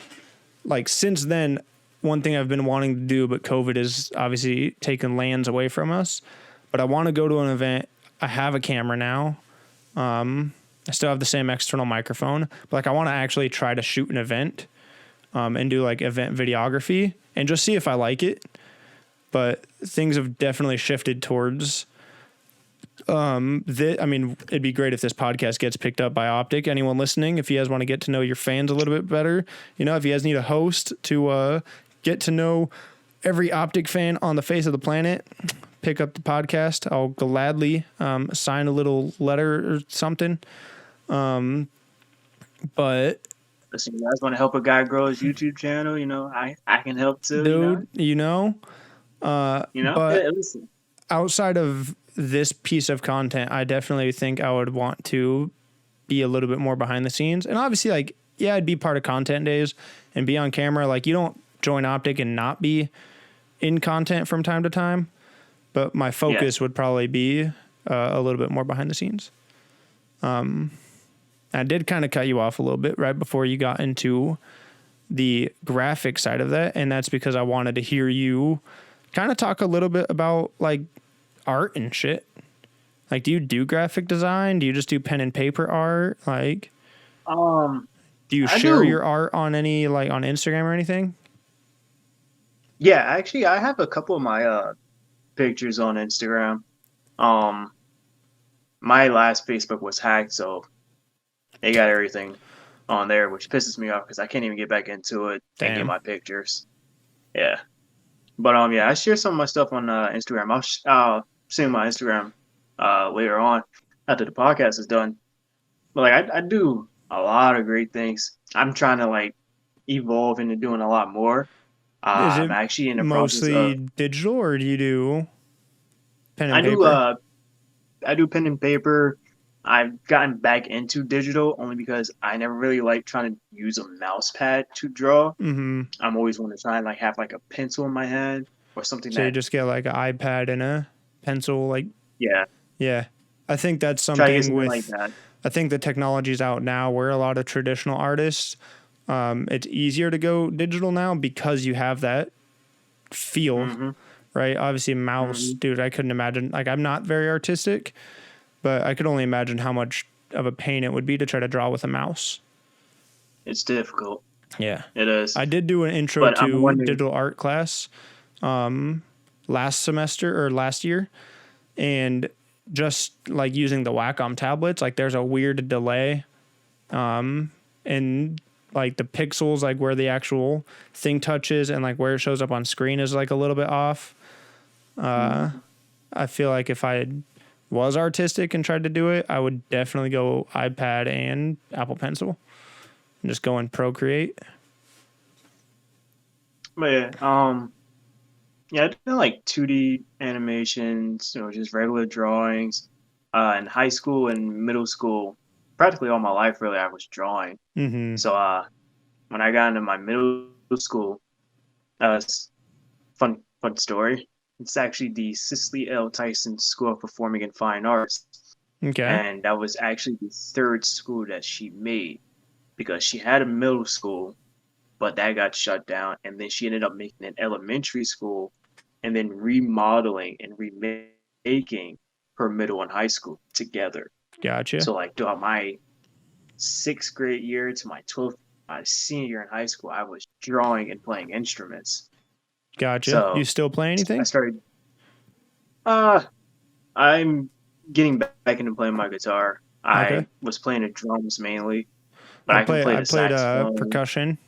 like since then, one thing I've been wanting to do, but COVID is obviously taken lands away from us. But I want to go to an event. I have a camera now. I still have the same external microphone, but like I want to actually try to shoot an event, and do like event videography and just see if I like it. But things have definitely shifted towards, it'd be great if this podcast gets picked up by OpTic. Anyone listening, if you guys want to get to know your fans a little bit better, if you guys need a host to, get to know every OpTic fan on the face of the planet, pick up the podcast. I'll gladly sign a little letter or something. But listen, you guys want to help a guy grow his YouTube channel? I can help too. dude, but Listen. outside of this piece of content, I definitely think I would want to be a little bit more behind the scenes. And obviously, like, yeah, I'd be part of content days and be on camera. Like, you don't join OpTic and not be in content from time to time. But my focus would probably be a little bit more behind the scenes. I did kind of cut you off a little bit right before you got into the graphic side of that. And that's because I wanted to hear you kind of talk a little bit about like art and shit. Like, do you do graphic design? Do you just do pen and paper art? Like, do you share your art on any, like on Instagram or anything? Yeah, actually, I have a couple of my pictures on Instagram. Um, my last Facebook was hacked, so they got everything on there, which pisses me off because I can't even get back into it and get Damn. my pictures. Yeah, but yeah, I share some of my stuff on Instagram. I'll send my Instagram later on after the podcast is done. But like, I do a lot of great things. I'm trying to like evolve into doing a lot more. Is I'm it actually in the process mostly of digital or do you do pen and I do paper? I do pen and paper. I've gotten back into digital only because I never really like trying to use a mouse pad to draw. Mm-hmm. I'm always want to try and like have like a pencil in my hand or something So you that just get like an iPad and a pencil, like, yeah, yeah. I think that's try to get something something like with, that. I think the technology's out now where a lot of traditional artists, it's easier to go digital now because you have that feel, Mm-hmm. right? Obviously, mouse, Mm-hmm. dude, I couldn't imagine. Like, I'm not very artistic, but I could only imagine how much of a pain it would be to try to draw with a mouse. It's difficult. Yeah. It is. I did do an intro But I'm to wondering. digital art class last semester or last year. And just like using the Wacom tablets, like there's a weird delay in like the pixels, like where the actual thing touches and like where it shows up on screen is like a little bit off. Mhm. I feel like if I was artistic and tried to do it, I would definitely go iPad and Apple Pencil and just go and Procreate. But yeah, I did like 2D animations, just regular drawings. In high school and middle school, practically all my life, really, I was drawing. Mm-hmm. So, when I got into my middle school, it's fun story. It's actually the Cicely L. Tyson School of Performing and Fine Arts, Okay. and that was actually the third school that she made because she had a middle school, but that got shut down, and then she ended up making an elementary school, and then remodeling and remaking her middle and high school together. Gotcha. So like throughout my sixth grade year to my 12th, my senior year in high school, I was drawing and playing instruments. Gotcha. You So still play I anything? started. Uh, I'm getting back into playing my guitar. Okay. I was playing the drums mainly, but I can play I the played saxophone. percussion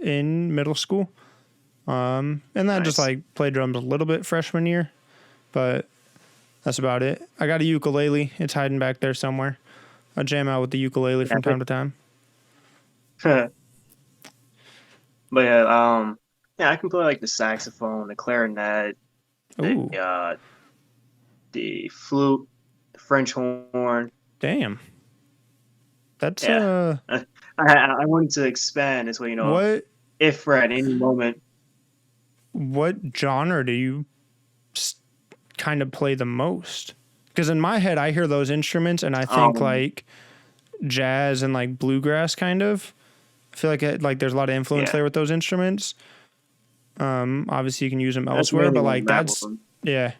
in middle school. And then just Nice. like played drums a little bit freshman year, but that's about it. I got a ukulele. It's hiding back there somewhere. I jam out with the ukulele from time to time. but yeah, yeah, I can play like the saxophone, the clarinet, the Ooh, uh, the flute, the French horn. damn. That's Yeah, I wanted to expand this way, what if for at any moment. what genre do you kind of play the most? Because in my head, I hear those instruments and I think Um, like jazz and like bluegrass kind of. I feel like like there's a lot of influence yeah, there with those instruments. Obviously you can use them that's elsewhere, mainly but what like I'm at with that's them. yeah,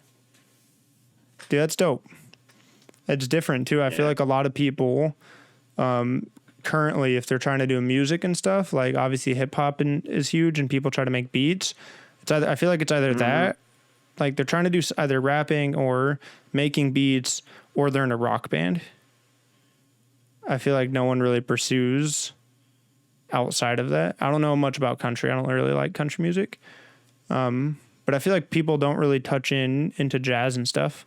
dude, that's dope. It's different too. I feel Yeah. like a lot of people currently, if they're trying to do music and stuff, like obviously hip hop is huge, and people try to make beats. It's either I feel like it's either Hmm. that, like they're trying to do either rapping or making beats, or they're in a rock band. I feel like no one really pursues outside of that. I don't know much about country. I don't really like country music, but I feel like people don't really touch into jazz and stuff,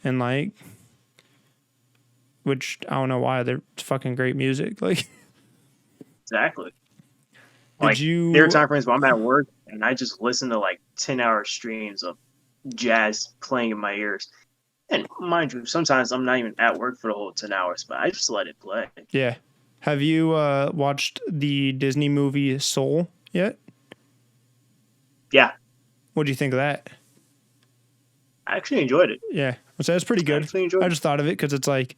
and like, which I don't know why they're fucking great music. Like, Exactly. did Like there are you? time frames where I'm at work and I just listen to like 10-hour streams of jazz playing in my ears. And mind you, sometimes I'm not even at work for the whole 10 hours, but I just let it play. Yeah. Have you watched the Disney movie Soul yet? Yeah, What do you think of that? I actually enjoyed it. Yeah, so it's pretty I good. actually enjoyed I it. just thought of it because it's like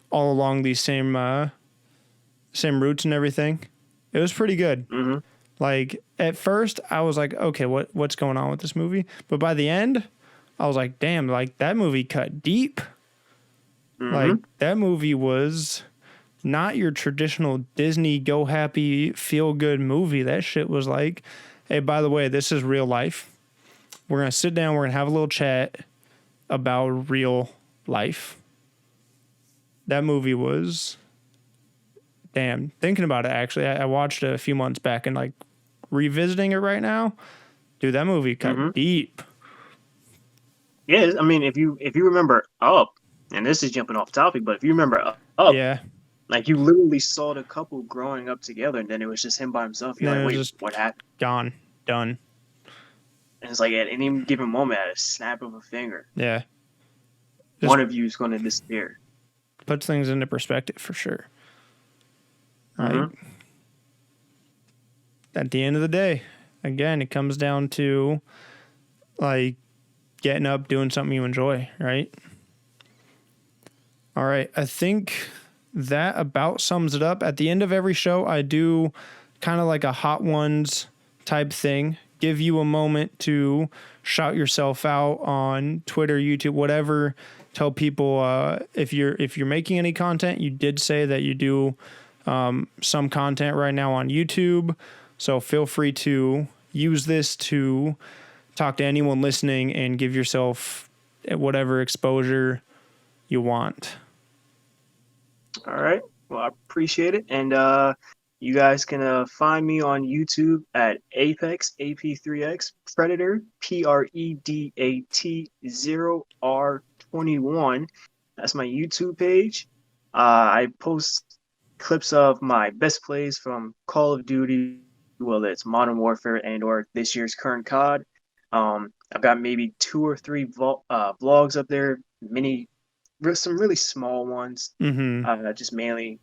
all along these same routes and everything. It was pretty good. Hmm. Like at first, I was like, okay, what's going on with this movie? But by the end, I was like, damn, like that movie cut deep. Hmm. Like that movie was not your traditional Disney go happy feel good movie. That shit was like hey, by the way, this is real life. We're going to sit down. We're going to have a little chat about real life. That movie was, damn, thinking about it, actually, I watched it a few months back and like revisiting it right now. Dude, that movie cut deep. Yeah, I mean, if you remember Up, and this is jumping off topic, but if you remember Up, Yeah. like you literally saw the couple growing up together, and then it was just him by himself. You're Then it like, was wait, just what happened? gone. Done. And it's like at any given moment, at a snap of a finger, Yeah. Just one of you is going to disappear. puts things into perspective for sure. Like, at the end of the day, again, it comes down to like getting up, doing something you enjoy, right? All right. I think that about sums it up. At the end of every show, I do kind of like a hot ones type thing. Give you a moment to shout yourself out on Twitter, YouTube, whatever. Tell people if you're making any content. You did say that you do some content right now on YouTube, so feel free to use this to talk to anyone listening and give yourself whatever exposure you want. All right. Well, I appreciate it. And you guys can find me on YouTube at Ap3x, Ap3x, Predator, Predat0R21. That's my YouTube page. I post clips of my best plays from Call of Duty, whether it's Modern Warfare and or this year's current COD. I've got maybe 2 or 3 vlogs up there, some really small ones. Just mainly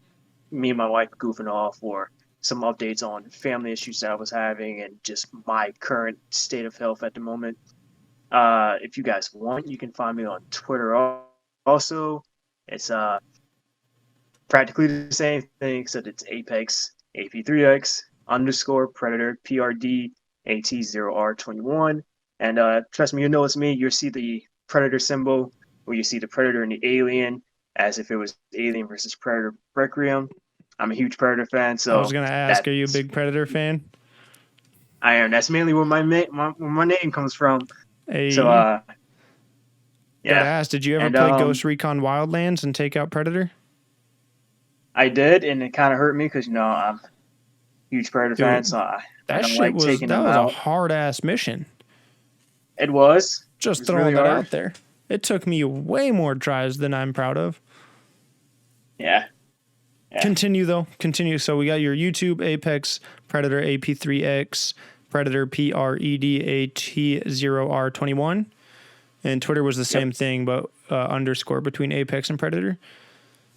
me and my wife goofing off, or some updates on family issues that I was having and just my current state of health at the moment. If you guys want, you can find me on Twitter also. It's practically the same thing, except it's Apex, Ap3x, _ Predator, PRDAT0R21. And trust me, you know it's me. You'll see the Predator symbol, where you see the Predator and the Alien, as if it was Alien versus Predator Requiem. I'm a huge Predator fan, so I was gonna ask, are you a big Predator fan? I am. That's mainly where my name comes from. Hey, So gotta yeah. ask, did you ever And, play Ghost Recon Wildlands and take out Predator? I did, and it kind of hurt me because I'm a huge Predator fan, so I don't like taking them that was out. a hard ass mission. It was. Just It was throwing really that hard. out there. It took me way more tries than I'm proud of. Yeah. Continue though. Continue. So we got your YouTube, Apex, Predator, Ap3x, Predator, Predat0R21. And Twitter was the same thing, but underscore between Apex and Predator.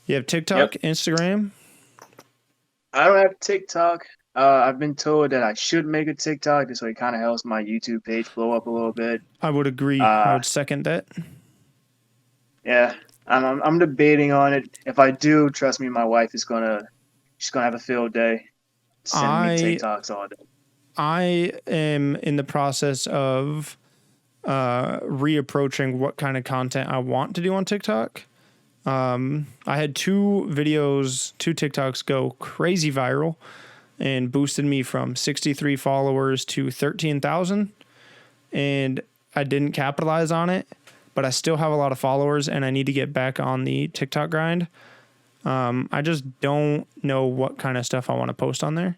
You have TikTok, Instagram. I don't have TikTok. I've been told that I should make a TikTok, just so it kind of helps my YouTube page blow up a little bit. I would agree. I would second that. Yeah, I'm debating on it. If I do, trust me, my wife is she's gonna have a field day, sending me TikToks all day. I am in the process of reapproaching what kind of content I want to do on TikTok. I had 2 TikToks go crazy viral and boosted me from 63 followers to 13,000. And I didn't capitalize on it, but I still have a lot of followers and I need to get back on the TikTok grind. I just don't know what kind of stuff I want to post on there.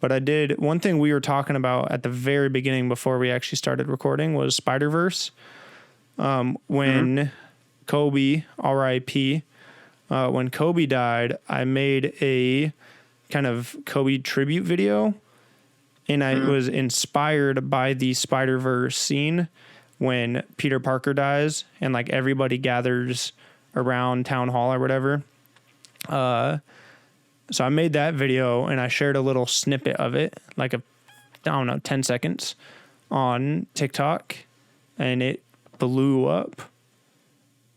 But I did. One thing we were talking about at the very beginning before we actually started recording was Spider-Verse. When Kobe, R.I.P., when Kobe died, I made a kind of Kobe tribute video, and I was inspired by the Spider-Verse scene when Peter Parker dies and like everybody gathers around town hall or whatever. So I made that video and I shared a little snippet of it, like 10 seconds on TikTok, and it blew up.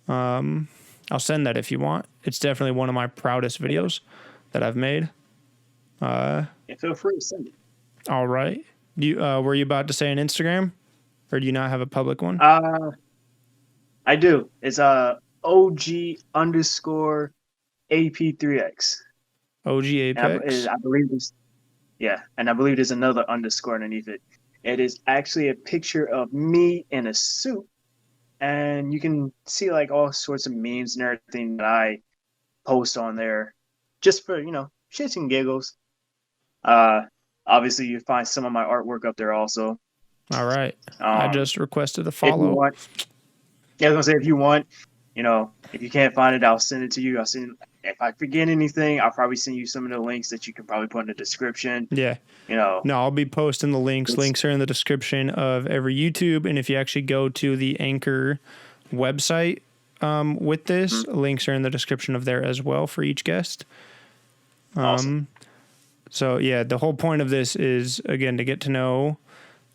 I'll send that if you want. It's definitely one of my proudest videos that I've made. Feel free to send it. All right. Were you about to say an Instagram, or do you not have a public one? I do. It's OG_AP3x. OG Apex. I believe it's Yeah, and I believe there's another underscore underneath it. It is actually a picture of me in a suit, and you can see like all sorts of memes and everything that I post on there, just for shits and giggles. Uh, Obviously you find some of my artwork up there also. All right. I just requested a If you follow. want, yeah, I was gonna say if you want, if you can't find it, I'll send it to you. If I forget anything, I'll probably send you some of the links that you can probably put in the description. Yeah. No, I'll be posting the links. Links are in the description of every YouTube. And if you actually go to the Anchor website with this, links are in the description of there as well for each guest. Awesome. So, yeah, the whole point of this is, again, to get to know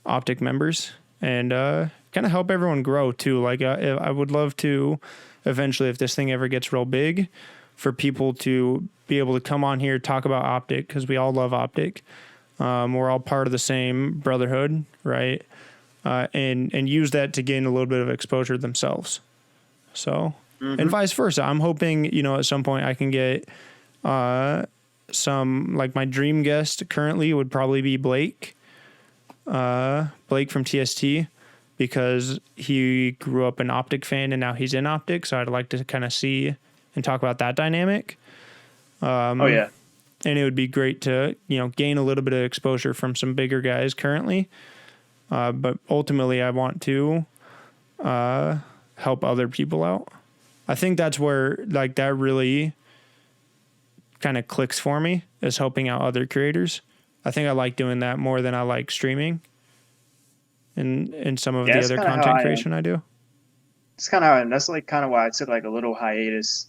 OpTic members and kind of help everyone grow, too. Like, I would love to eventually, if this thing ever gets real big, for people to be able to come on here, talk about OpTic, because we all love OpTic. We're all part of the same brotherhood, right? And use that to gain a little bit of exposure themselves. So, and vice versa. I'm hoping, at some point I can get some, like my dream guest currently would probably be Blake. Blake from TST, because he grew up an OpTic fan and now he's in OpTic. So I'd like to kind of see and talk about that dynamic. Oh yeah. And it would be great to, gain a little bit of exposure from some bigger guys currently. But ultimately I want to help other people out. I think that's where like that really kind of clicks for me, is helping out other creators. I think I like doing that more than I like streaming and some of the other content creation I do. It's kind of, and that's like kind of why I took like a little hiatus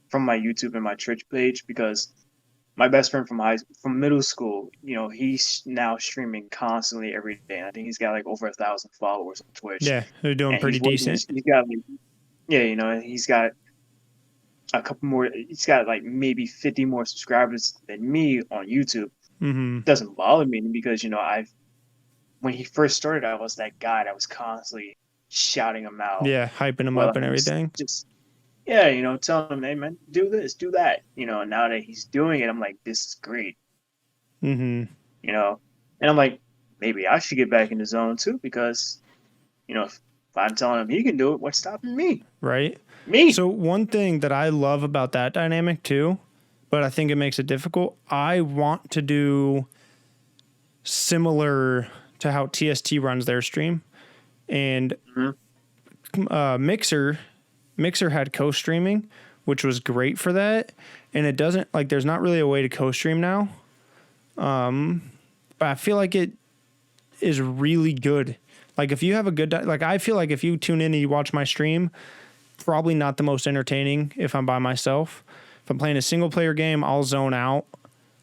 from my YouTube and my Twitch page, because my best friend from middle school, he's now streaming constantly every day. I think he's got like over 1,000 followers on Twitch. Yeah, they're doing pretty decent. He's got he's got a couple more. He's got like maybe 50 more subscribers than me on YouTube. It doesn't bother me because when he first started, I was that guy that was constantly shouting him out. Yeah, hyping him up and everything. Telling him, hey man, do this, do that. And now that he's doing it, I'm like, this is great. And I'm like, maybe I should get back in the zone too, because if I'm telling him he can do it, what's stopping me? Right. Me. So one thing that I love about that dynamic too, but I think it makes it difficult, I want to do similar to how TST runs their stream. And Mixer had co-streaming, which was great for that. And it doesn't, like, there's not really a way to co-stream now. But I feel like it is really good. Like, if you have a good, like, I feel like if you tune in and you watch my stream, probably not the most entertaining if I'm by myself. If I'm playing a single player game, I'll zone out.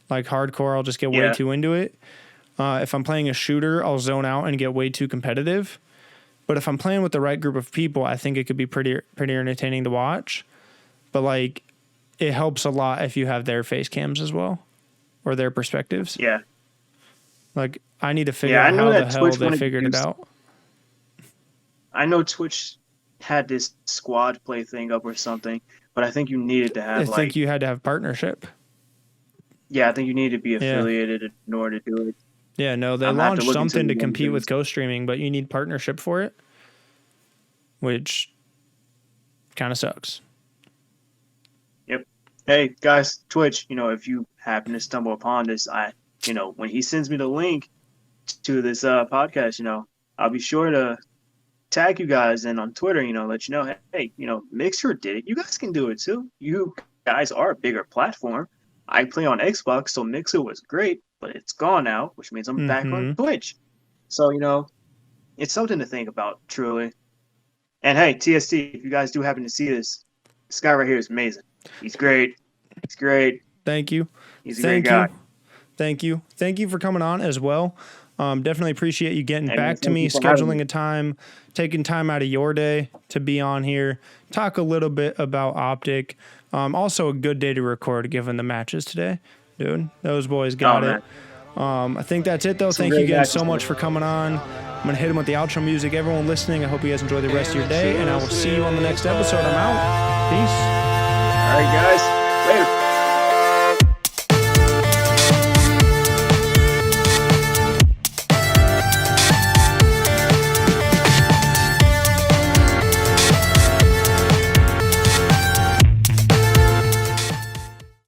Like hardcore, I'll just get way too into it. If I'm playing a shooter, I'll zone out and get way too competitive. But if I'm playing with the right group of people, I think it could be pretty entertaining to watch. But like, it helps a lot if you have their face cams as well, or their perspectives. Yeah. Like, I need to figure out how the hell they figured it out. I know Twitch had this squad play thing up or something, but I think you needed to have. I think you had to have partnership. Yeah, I think you needed to be affiliated in order to do it. Yeah, no, they launched something to compete with co-streaming, but you need partnership for it, which kind of sucks. Yep. Hey, guys, Twitch, if you happen to stumble upon this, when he sends me the link to this podcast, I'll be sure to tag you guys in on Twitter, let you know, hey, Mixer did it. You guys can do it too. You guys are a bigger platform. I play on Xbox, so Mixer was great, but it's gone now, which means I'm back on Twitch. So, it's something to think about, truly. And hey, TST, if you guys do happen to see this guy right here is amazing. He's great. He's great. Thank you. He's a great guy. Thank you. Thank you for coming on as well. Definitely appreciate you getting back to me, scheduling a time, taking time out of your day to be on here, talk a little bit about OpTic. Also a good day to record given the matches today. Dude, those boys got it. I think that's it, though. Thank you again so much for coming on. I'm going to hit him with the outro music. Everyone listening, I hope you guys enjoy the rest of your day, and I will see you on the next episode. I'm out. Peace. All right, guys.